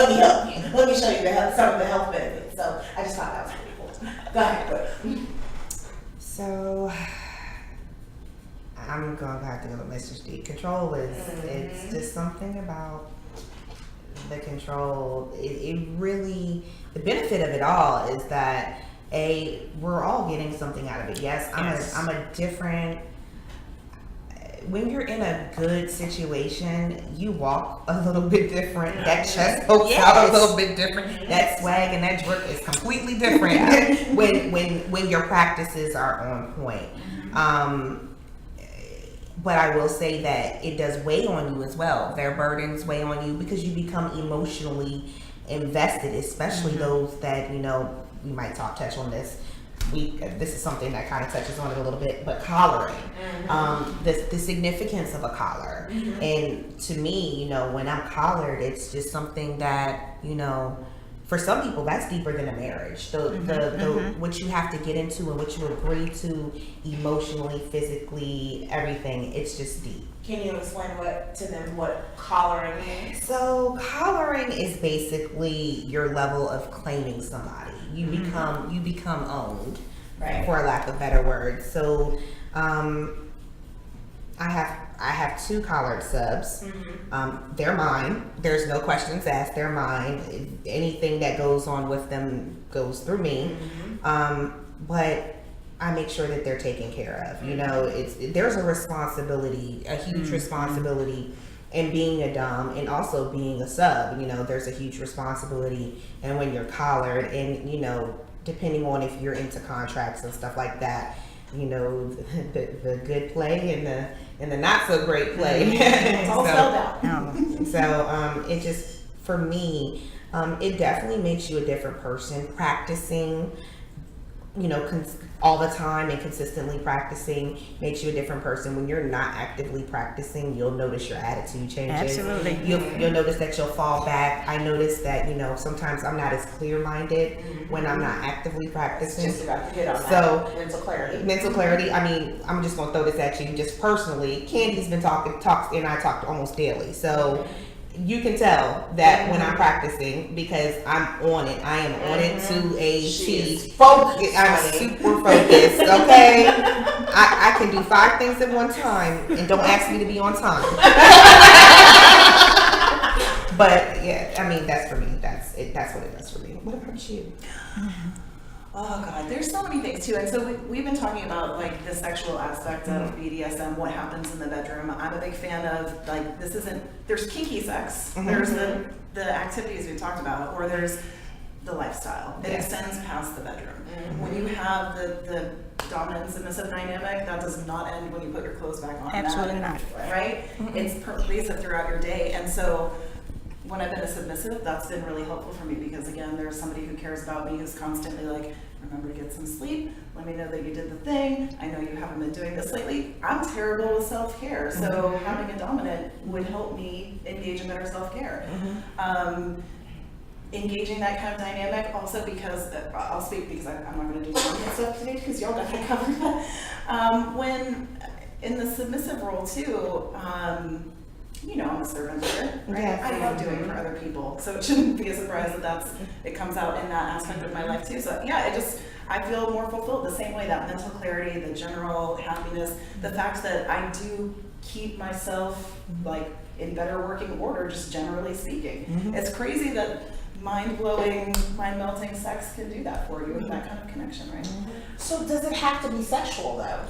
you. Let me show you some of the health benefits. So I just thought that was pretty cool. Go ahead. So I'm going to have to go with Mistress D. Control is, it's just something about the control. It really, the benefit of it all is that we're all getting something out of it. Yes, I'm a different, when you're in a good situation, you walk a little bit different. That chest pokes out a little bit different. That swag and that drip is completely different when your practices are on point. But I will say that it does weigh on you as well. Their burdens weigh on you because you become emotionally invested, especially those that, you know, we might touch on this. This is something that kind of touches on it a little bit, but collaring, the significance of a collar. And to me, when I'm collared, it's just something that, for some people that's deeper than a marriage. The what you have to get into and what you agree to emotionally, physically, everything, it's just deep. Can you explain to them what collaring is? So collaring is basically your level of claiming somebody. You become owned, right, for lack of better words. So I have 2 collared subs. They're mine. There's no questions asked. They're mine. Anything that goes on with them goes through me. But I make sure that they're taken care of. There's a responsibility, a huge responsibility in being a dom and also being a sub. There's a huge responsibility, and when you're collared, and depending on if you're into contracts and stuff like that, the good play and the not so great play. It's all spelled out. So it just, for me, it definitely makes you a different person. Practicing, all the time and consistently practicing makes you a different person. When you're not actively practicing, you'll notice your attitude changes. Absolutely. You'll notice that you'll fall back. I notice that, sometimes I'm not as clear-minded when I'm not actively practicing. Just about to hit on So, that. Mental clarity. I mean, I'm just going to throw this at you just personally. Candy's been talks and I talk almost daily. So you can tell that when I'm practicing, because I'm on it. I am on it to a T. Focused. I'm super focused, okay? I can do 5 things at one time, and don't ask me to be on time. But yeah, I mean, that's for me. That's what it does for me. What about you? Oh God, there's so many things too. And so we've been talking about like the sexual aspect of BDSM, what happens in the bedroom. I'm a big fan of like, there's kinky sex, there's the activities we talked about, or there's the lifestyle. It extends past the bedroom. When you have the dominant submissive dynamic, that does not end when you put your clothes back on. Absolutely not. Right? It's pervasive throughout your day. And so when I've been a submissive, that's been really helpful for me, because again, there's somebody who cares about me, who's constantly like, remember to get some sleep, let me know that you did the thing, I know you haven't been doing this lately. I'm terrible with self-care, so having a dominant would help me engage in better self-care. Engaging that kind of dynamic also, because I'll speak, because I'm not going to do dominant stuff today because y'all got that covered. When in the submissive role too, I'm a servant leader, right? Yes. I love doing for other people, so it shouldn't be a surprise that it comes out in that aspect of my life too. So yeah, I feel more fulfilled the same way. That mental clarity, the general happiness, the fact that I do keep myself like in better working order, just generally speaking. It's crazy that mind-blowing, mind-melting sex can do that for you with that kind of connection, right? So does it have to be sexual though?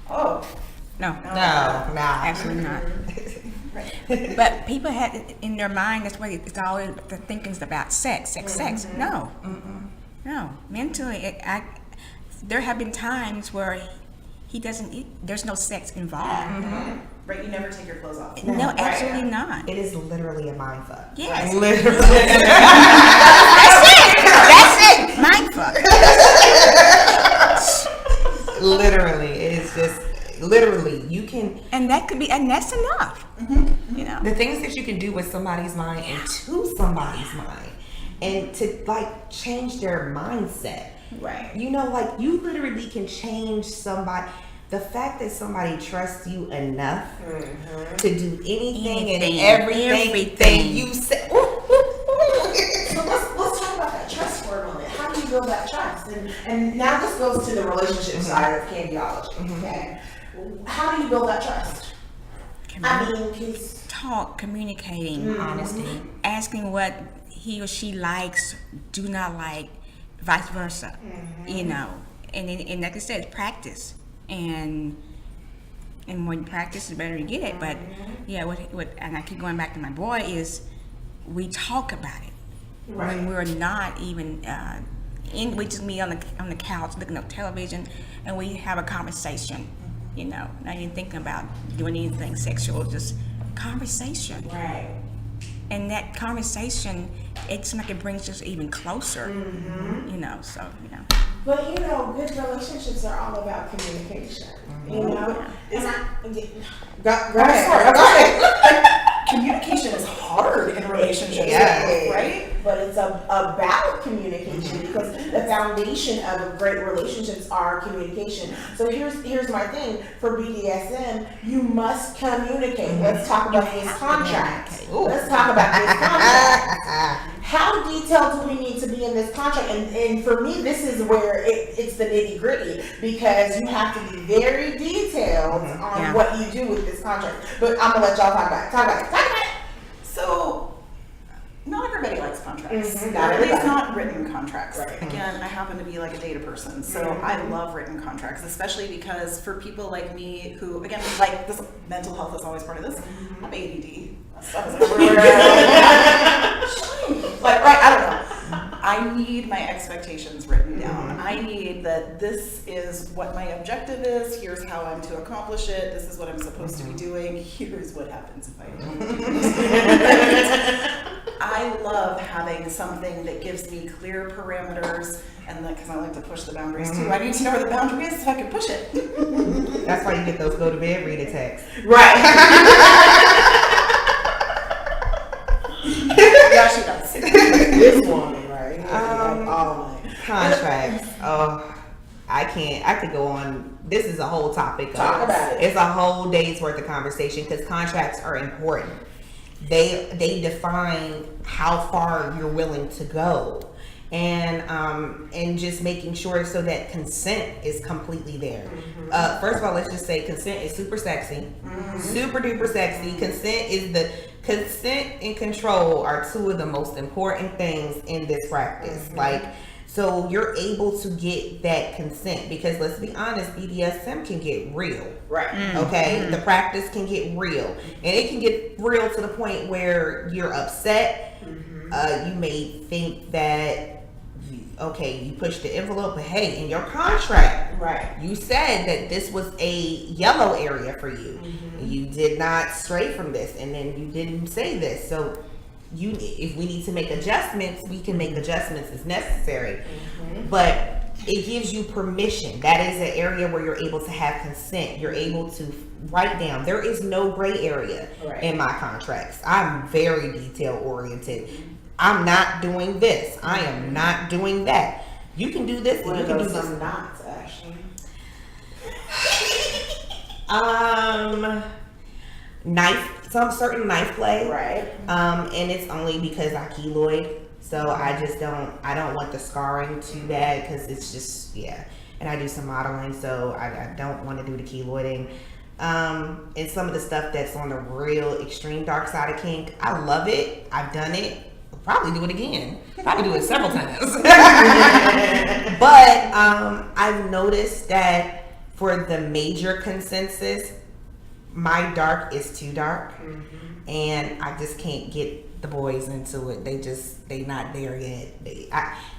Oh, No. No. Absolutely not. right. But people had in their mind, that's why it's always the thinking's about sex. No. No. Mentally, there have been times where there's no sex involved. Right, you never take your clothes off. No, absolutely not. It is literally a mind fuck. Yes. Literally. That's it. Mind fuck. Literally, it is just literally you can. And that's enough. The things that you can do with somebody's mind and to somebody's mind, and to like change their mindset. Right. Like you literally can change somebody. The fact that somebody trusts you enough to do anything and everything you say. So let's talk about that trust for a moment. How do you build that trust? And now this goes to the relationship side of Candyology. Okay. How do you build that trust? Communicating, honesty, asking what he or she likes, do not like, vice versa. And like I said, practice. And when you practice, the better you get it. But yeah, what and I keep going back to my boy is we talk about it when we're not even we just meet on the couch looking at television, and we have a conversation. Not even thinking about doing anything sexual, just conversation. Right. And that conversation, it's like it brings us even closer, you know, so, you know. But you know, good relationships are all about communication. You know, go ahead. Communication is hard in relationships, right? But it's about communication, because the foundation of great relationships are communication. So here's my thing for BDSM: you must communicate. Let's talk about this contract. Let's talk about this contract. How detailed do we need to be in this contract? And for me, this is where it's the nitty gritty, because you have to be very detailed on what you do with this contract. But I'm gonna let y'all talk about it. Talk about it. So, not everybody likes contracts. Not at least everybody. not written contracts. Right. Again, I happen to be like a data person, so I love written contracts, especially because for people like me who, again, like this, mental health is always part of this. I'm ADD. That stuff is everywhere. Like, right, I don't know. I need my expectations written down. I need that this is what my objective is, here's how I'm to accomplish it, this is what I'm supposed to be doing, here's what happens if I don't do this. I love having something that gives me clear parameters, and because I like to push the boundaries too, I need to know where the boundary is so I can push it. That's why you get those go to bed Rita texts. Right. Yeah, she does. This woman, right? Contracts. Oh, I could go on. This is a whole topic. Talk about it. It's a whole day's worth of conversation, because contracts are important. They define how far you're willing to go, and just making sure so that consent is completely there. First of all, let's just say consent is super sexy, super duper sexy. Consent and control are two of the most important things in this practice. Like, so you're able to get that consent, because let's be honest, BDSM can get real. Right. Okay, the practice can get real, and it can get real to the point where you're upset. You may think that you pushed the envelope, but hey, in your contract, you said that this was a yellow area for you. You did not stray from this, and then you didn't say this. So if we need to make adjustments, we can make adjustments as necessary. But it gives you permission. That is an area where you're able to have consent. You're able to write down. There is no gray area in my contracts. I'm very detail oriented. I'm not doing this. I am not doing that. You can do this, and you can do this. Some knots, actually. Some certain knife play. Right. And it's only because I keloid. So I don't want the scarring too bad, because it's just, and I do some modeling, so I don't want to do the keloiding. And some of the stuff that's on the real extreme dark side of kink, I love it. I've done it. I'll probably do it again. Probably do it several times. But I've noticed that for the major consensus, my dark is too dark, and I just can't get the boys into it. They not there yet.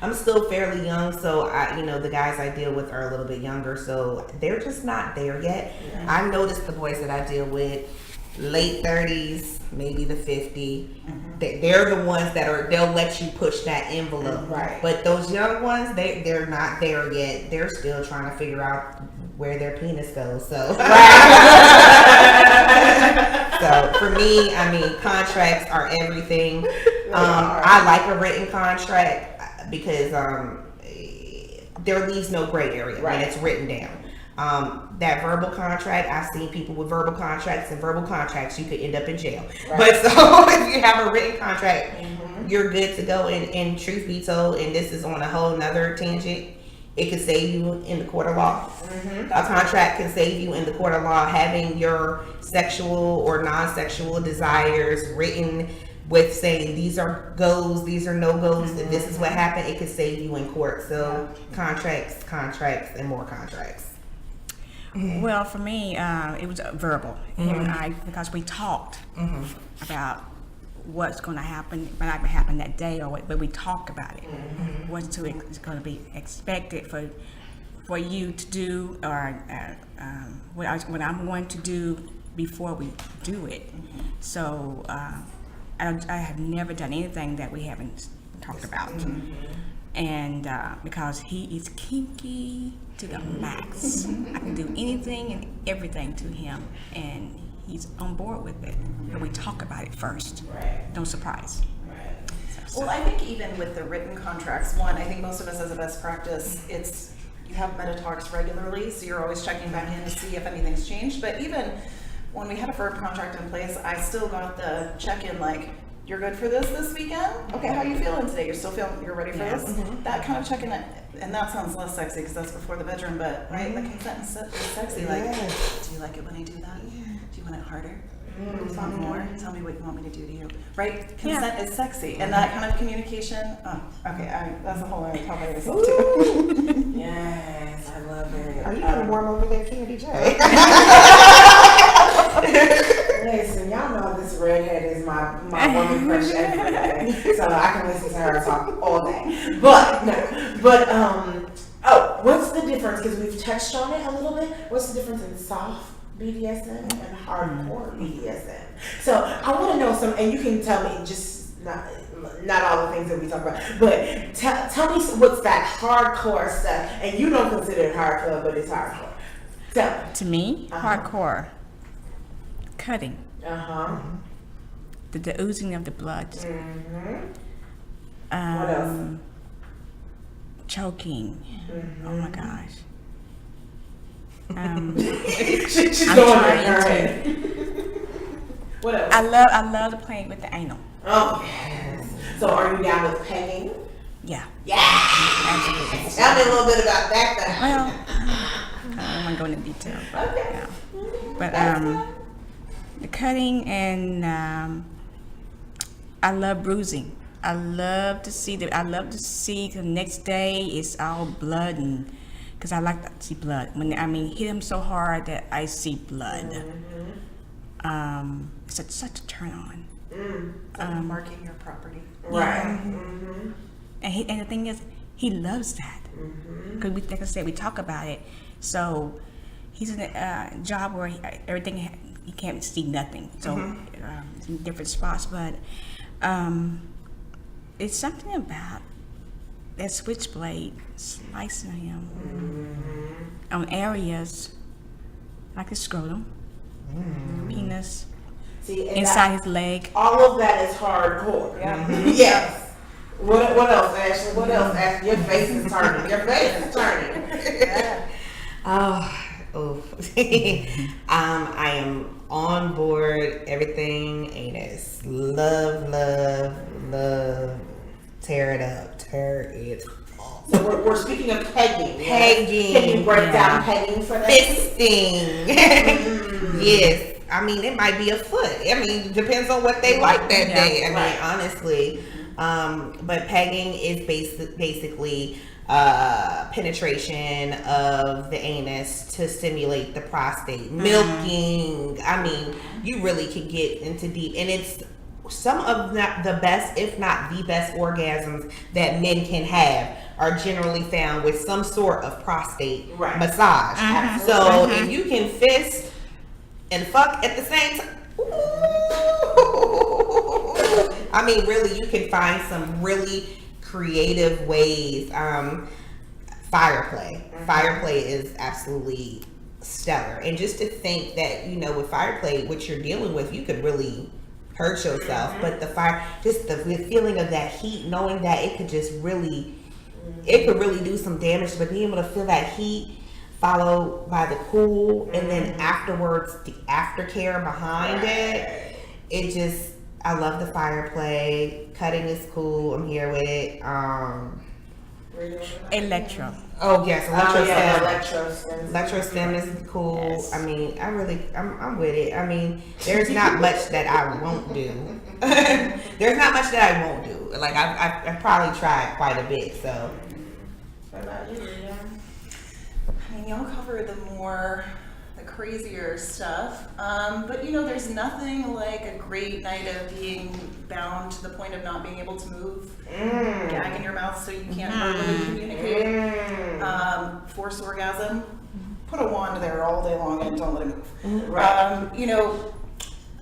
I'm still fairly young, so the guys I deal with are a little bit younger, so they're just not there yet. I noticed the boys that I deal with, late 30s, maybe the 50. They're the ones they'll let you push that envelope. Right. But those young ones, they're not there yet. They're still trying to figure out where their penis goes. So, so for me, contracts are everything. I like a written contract because there leaves no gray area when it's written down. That verbal contract, I've seen people with verbal contracts, and verbal contracts, you could end up in jail. But so if you have a written contract, you're good to go. And truth be told, and this is on a whole nother tangent, it can save you in the court of law. A contract can save you in the court of law. Having your sexual or non-sexual desires written with saying these are goes, these are no goes, and this is what happened, it could save you in court. So contracts, and more contracts. Well, for me, it was verbal, because we talked about what's going to happen, what might happen that day, or what, but we talk about it. What's going to be expected for you to do, or what I'm going to do before we do it. So I have never done anything that we haven't talked about. And because he is kinky to the max. I can do anything and everything to him, and he's on board with it. But we talk about it first. Right. No surprise. Right. Well, I think even with the written contracts, one, I think most of us as a best practice, it's you have meta talks regularly, so you're always checking back in to see if anything's changed. But even when we had a firm contract in place, I still got the check-in like, you're good for this weekend? Okay, how you feeling today? You're ready for this? That kind of check-in, and that sounds less sexy because that's before the bedroom, but right, the consent is sexy. Like, do you like it when I do that? Do you want it harder? Want more? Tell me what you want me to do to you. Right? Consent is sexy, and that kind of communication. Oh, okay, that's a whole other topic of itself too. Yes, I love it. Are you gonna warm over there, Candy J? Listen, y'all know this redhead is my woman crush every day, so I can listen to her talk all day. But what's the difference? Because we've touched on it a little bit. What's the difference in soft BDSM and hardcore BDSM? So I want to know some, and you can tell me just not all the things that we talk about, but tell me what's that hardcore stuff, and you don't consider it hardcore, but it's hardcore. So To me, hardcore, cutting, the oozing of the blood, what else? choking. Oh my gosh. She's I'm going trying there. All to- right. What else? I love the playing with the anal. Oh, yes. So are you down with pegging? Yeah. Yeah. Absolutely. Tell me a little bit about that then. Well, I don't want to go into detail. But, Okay. yeah. But the cutting and I love bruising. I love to see the next day it's all blood, and because I like to see blood. Hit him so hard that I see blood. It's such a turn on. Marking your property. Right. And the thing is, he loves that. Because like I said, we talk about it. So he's in a job where he can't see nothing. So in different spots, but it's something about that switchblade slicing him on areas like his scrotum, penis, See, and inside his leg. all of that is hardcore. Yes. What else, Ashley? What else, Ashley? Your face is turning. Your face is turning. I am on board. Everything anus. Love. Tear it up. So we're speaking of pegging. Pegging. Can you break down pegging for that? Fisting. Yes. It might be a foot. It depends on what they like that day. Honestly. But pegging is basically penetration of the anus to stimulate the prostate. Milking. You really can get into deep, and it's some of the best, if not the best, orgasms that men can have are generally found with some sort of prostate massage. So if you can fist and fuck at the same time, really, you can find some really creative ways. Fire play is absolutely stellar, and just to think that with fire play, what you're dealing with, you could really hurt yourself. But the fire, just the feeling of that heat, knowing that it could really do some damage, but being able to feel that heat followed by the cool, and then afterwards the aftercare behind it. I love the fire play. Cutting is cool. I'm here with it. Electro. Oh yes, Electrostim. Electrostim is cool. Yes. I'm with it. There's not much that I won't do. There's not much that I won't do. Like I've probably tried quite a bit. So. What about you, Rita? Y'all cover the crazier stuff, but there's nothing like a great night of being bound to the point of not being able to move, gag in your mouth so you can't verbally communicate, forced orgasm, put a wand there all day long and don't let it move.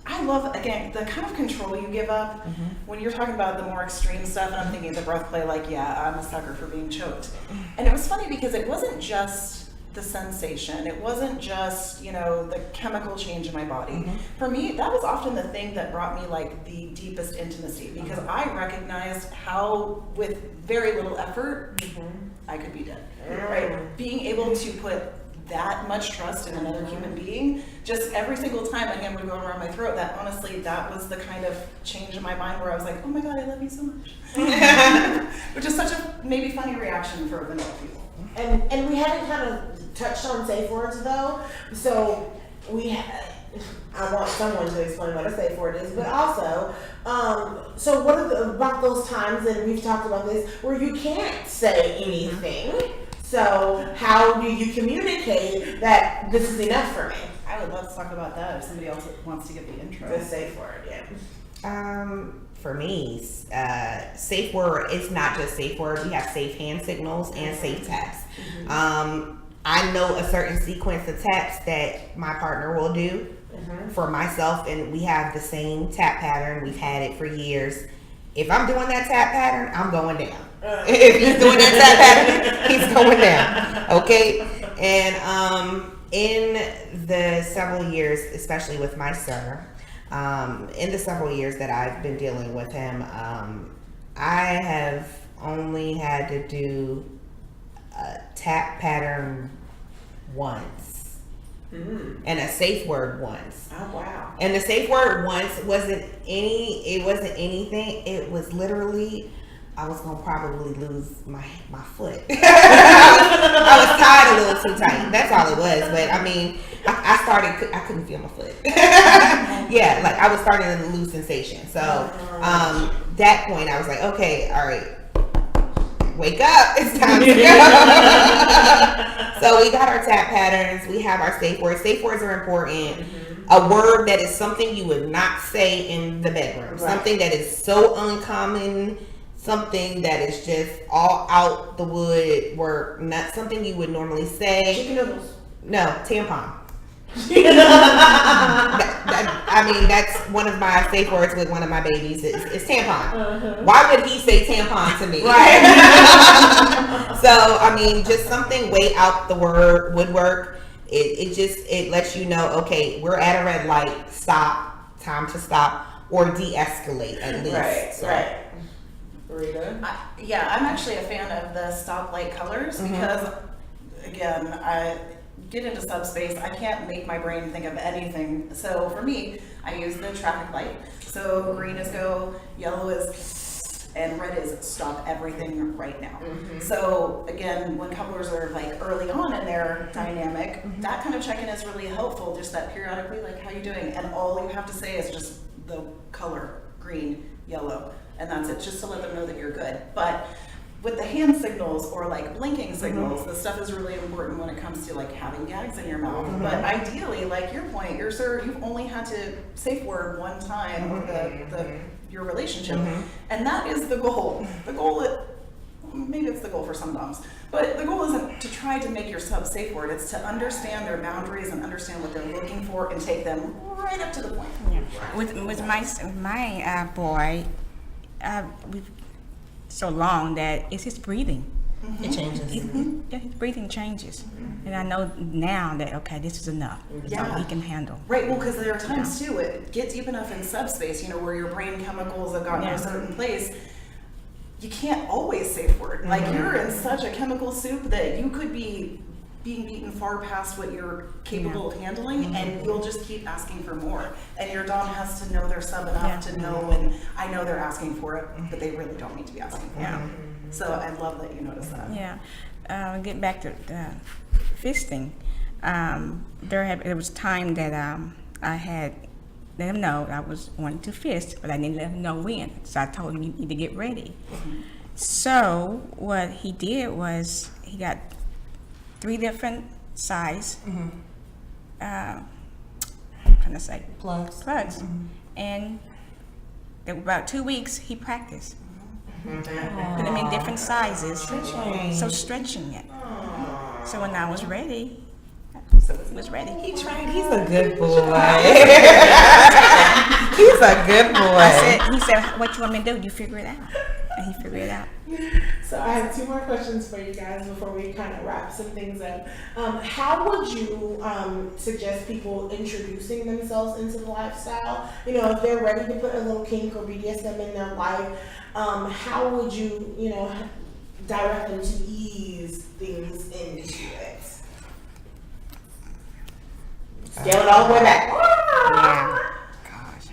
I I love, again, the kind of control you give up when you're talking about the more extreme stuff, and I'm thinking the breath play, like, yeah, I'm a sucker for being choked. And it was funny because it wasn't just the sensation, it wasn't just, you know, the chemical change in my body. For me, that was often the thing that brought me like the deepest intimacy, because I recognized how, with very little effort, I could be dead. Right? Being able to put that much trust in another human being, just every single time a hand would go around my throat, that honestly, that was the kind of change in my mind where I was like, oh my God, I love you so much. Which is such a maybe funny reaction for vanilla people. And we haven't kind of touched on safe words though, so I want someone to explain what a safe word is, but also, so what are about those times, and we've talked about this, where you can't say anything? So how do you communicate that this is enough for me? I would love to talk about that if somebody else wants to give the intro. The safe word, yeah. For me, safe word is not just safe word. We have safe hand signals and safe taps. I know a certain sequence of taps that my partner will do for myself, and we have the same tap pattern. We've had it for years. If I'm doing that tap pattern, I'm going down. If he's doing that tap pattern, he's going down. Okay? And in the several years, especially with my sir, in the several years that I've been dealing with him, I have only had to do a tap pattern once. And a safe word once. Oh wow. And the safe word once wasn't anything. It was literally, I was gonna probably lose my foot. I was tied a little too tight. That's all it was. But I mean, I couldn't feel my foot. Yeah, like I was starting to lose sensation. So that point I was like, okay, all right, wake up, it's time to go. So we got our tap patterns, we have our safe words. Safe words are important. A word that is something you would not say in the bedroom. Right. Something that is so uncommon, something that is just all out the woodwork, not something you would normally say. Chicken noodles. No, tampon. I mean, that's one of my safe words with one of my babies is tampon. Why would he say tampon to me? Right. So, I mean, just something way out the woodwork. It lets you know, okay, we're at a red light, stop, time to stop, or de-escalate at least. Right, so. right. Rita? I'm actually a fan of the stoplight colors because, again, I get into subspace, I can't make my brain think of anything. So for me, I use the traffic light. So green is go, yellow is, and red is stop everything right now. So again, when couplers are like early on in their dynamic, that kind of check-in is really helpful, just that periodically, like, how you doing? And all you have to say is just the color, green, yellow, and that's it, just to let them know that you're good. But with the hand signals or like blinking signals, the stuff is really important when it comes to like having gags in your mouth. But ideally, like your point, you've only had to safe word one time with your relationship, and that is the goal. The goal, maybe it's the goal for some doms, but the goal isn't to try to make your sub safe word. It's to understand their boundaries and understand what they're looking for and take them right up to the point. Yeah. With my boy, we've so long that it's his breathing. It changes. Yeah, his breathing changes, and I know now that okay, this is enough. So he can handle. Right. Well, because there are times too, it get deep enough in subspace, where your brain chemicals have gotten to a certain place. You can't always safe word. Like you're in such a chemical soup that you could be being beaten far past what you're capable of handling, and you'll just keep asking for more. And your dom has to know their sub enough to know, and I know they're asking for it, but they really don't need to be asking for it. So I love that you notice that. Yeah. Get back to fisting. There was time that I had let him know I was wanting to fist, but I didn't let him know when. So I told him you need to get ready. So what he did was he got 3 different size plugs. And about 2 weeks he practiced. Put them in different sizes. So stretching it. So when I was ready, he was ready. He tried. He's a good boy. He's a good boy. He said, what you want me to do? You figure it out. And he figured it out. So I have 2 more questions for you guys before we kind of wrap some things up. How would you suggest people introducing themselves into the lifestyle? You know, if they're ready to put a little kink or BDSM in their life, how would you, you know, direct them to ease things into it? Scale it all the way back. Yeah. Gosh.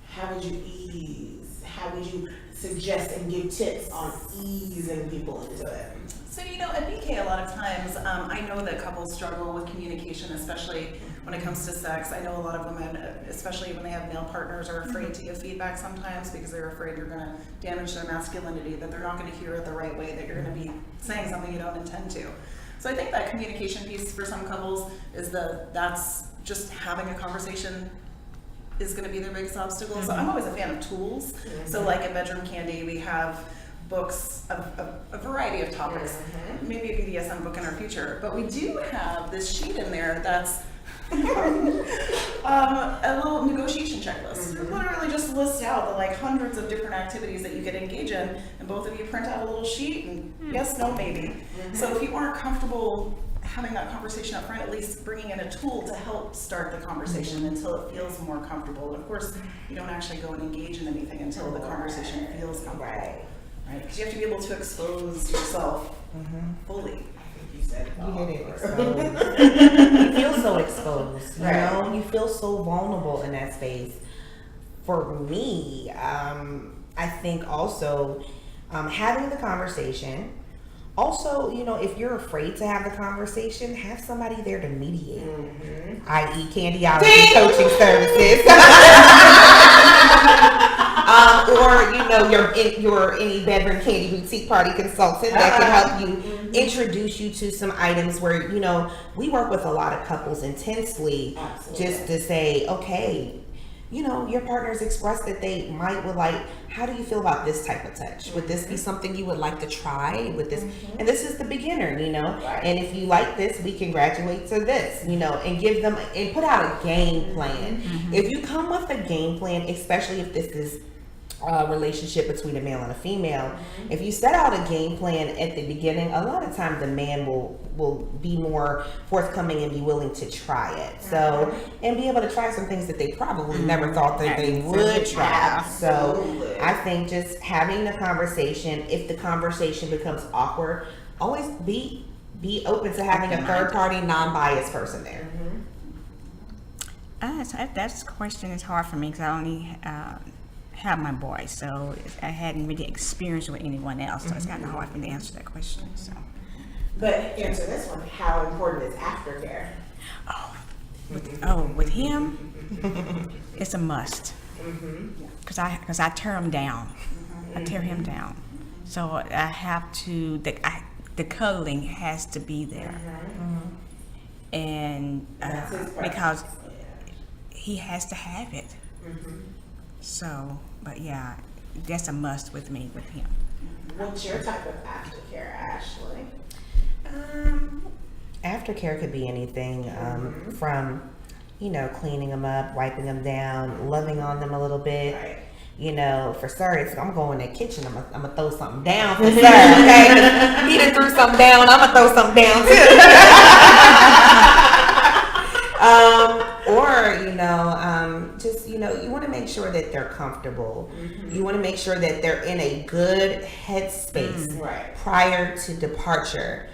How would you ease? How would you suggest and give tips on easing people into it? So, you know, at BK, a lot of times, I know that couples struggle with communication, especially when it comes to sex. I know a lot of women, especially when they have male partners, are afraid to give feedback sometimes because they're afraid you're going to damage their masculinity, that they're not going to hear it the right way, that you're going to be saying something you don't intend to. So I think that communication piece for some couples is that's just having a conversation is going to be their biggest obstacle. Mm-hmm. So I'm always a fan of tools. Mm-hmm. So like at Bedroom Kandi, we have books of a variety of topics, mm-hmm. maybe a BDSM book in our future, but we do have this sheet in there that's a little negotiation checklist. Mm-hmm. It literally just lists out the like hundreds of different activities that you could engage in, and both of you print out a little sheet and yes, no, maybe. Mm-hmm. So if you aren't comfortable having that conversation up front, at least bringing in a tool to help start the conversation mm-hmm. until it feels more comfortable. And of course, you don't actually go and engage in anything until the conversation feels comfortable. Right? Because you have to be able to expose yourself mm-hmm. fully. You did it. Exposed. You feel so exposed. You know, you feel so vulnerable in that space. For me, I think also having the conversation. Also, you know, if you're afraid to have the conversation, have somebody there to mediate, mm-hmm. i.e. Candyology coaching services. Or, you know, your any Bedroom Kandi boutique party consultant that can help you mm-hmm. introduce you to some items where, you know, we work with a lot of couples intensely. Absolutely. Just to say, okay, you know, your partners expressed that they would like, how do you feel about this type of touch? Would this be something you would like to try with this? Mm-hmm. And this is the beginner, you know, right. And if you like this, we can graduate to this, you know, and give them, and put out a game plan. Mm-hmm. If you come with a game plan, especially if this is a relationship between a male and a female, mm-hmm. if you set out a game plan at the beginning, a lot of times the man will be more forthcoming and be willing to try it. Mm-hmm. So, and be able to try some things that they probably mm-hmm. never thought that they would try. So I think just having the conversation, if the conversation becomes awkward, always be open to having a third party, non-biased person there. Mm-hmm. That question is hard for me because I only have my boy, so I hadn't really experienced with anyone else, so it's kind of hard for me to answer that question. So, but answer this one: how important is aftercare? With him, it's a must. Because I tear him down. Mm-hmm. I tear him down. So I have to. The cuddling has to be there, mm-hmm. and because he has to have it. Mm-hmm. So, but yeah, that's a must with me, with him. What's your type of aftercare, Ashley? Aftercare could be anything from, you know, cleaning them up, wiping them down, loving on them a little bit. Right. You know, for Sir, I'm going in the kitchen. I'm gonna throw something down for Sir. Okay, he done threw something down. I'm gonna throw something down too. Or, you know, just, you know, you want to make sure that they're comfortable. Mm-hmm. You want to make sure that they're in a good headspace prior to departure.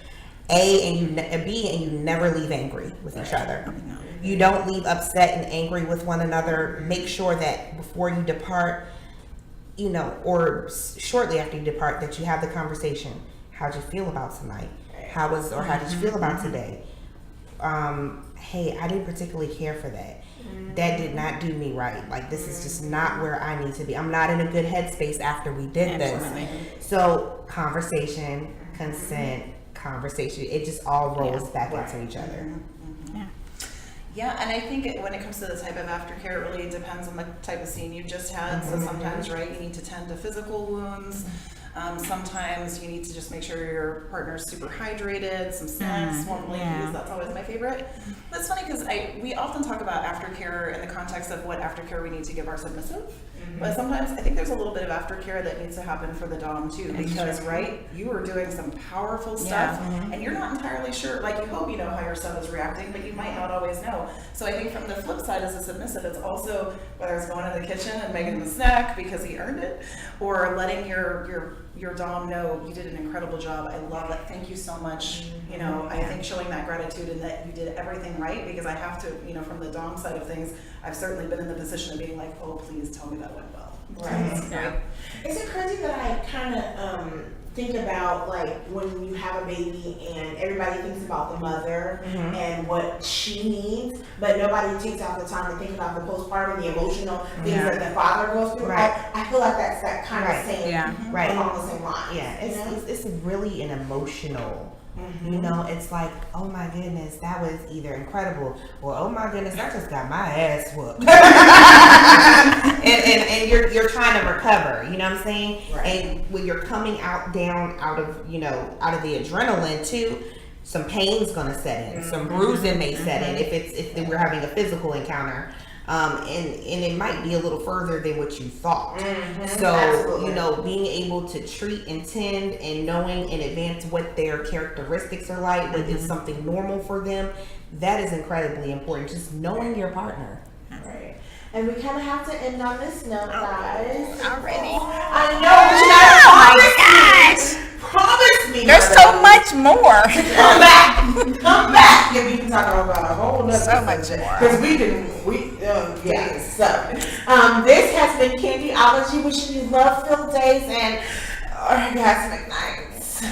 B, and you never leave angry with each other. Mm-hmm. You don't leave upset and angry with one another. Make sure that before you depart, you know, or shortly after you depart, that you have the conversation. How'd you feel about tonight? How did you feel about today? Hey, I didn't particularly care for that. That did not do me right. Like, this is just not where I need to be. I'm not in a good headspace after we did this. So conversation, consent, conversation, it just all rolls back into each other. Yeah, and I think when it comes to the type of aftercare, it really depends on the type of scene you just had. So sometimes, right, you need to tend to physical wounds. Sometimes you need to just make sure your partner's super hydrated, some snacks, warm blankies, that's always my favorite. But it's funny because we often talk about aftercare in the context of what aftercare we need to give our submissive. But sometimes I think there's a little bit of aftercare that needs to happen for the Dom too, because you are doing some powerful stuff and you're not entirely sure, like you hope you know how your son is reacting, but you might not always know. So I think from the flip side as a submissive, it's also whether it's going to the kitchen and making him a snack because he earned it, or letting your Dom know you did an incredible job. I love it. Thank you so much. You know, I think showing that gratitude and that you did everything right, because I have to, you know, from the Dom side of things, I've certainly been in the position of being like, oh, please tell me that went well. Right. Is it crazy that I kind of think about like when you have a baby and everybody thinks about the mother and what she needs, but nobody takes out the time to think about the postpartum, the emotional things that the father goes through. Right. I feel like that's that kind of same, along the same line. Yeah, it's really an emotional. You know, it's like, oh my goodness, that was either incredible, or oh my goodness, I just got my ass whooped. and you're trying to recover, you know what I'm saying? Right. And when you're coming out of the adrenaline too, some pain's gonna set in, some bruising may set in if we're having a physical encounter. And it might be a little further than what you thought. So, absolutely. You know, being able to treat and tend and knowing in advance what their characteristics are like, what is something normal for them, that is incredibly important. Just knowing your partner. Right. And we kind of have to end on this note, guys. Already. I know, but you gotta promise me. There's so much more. Come back. Yeah, we can talk about a whole nother so much more. Because so this has been Candyology, wishing you love-filled days and orgasmic nights.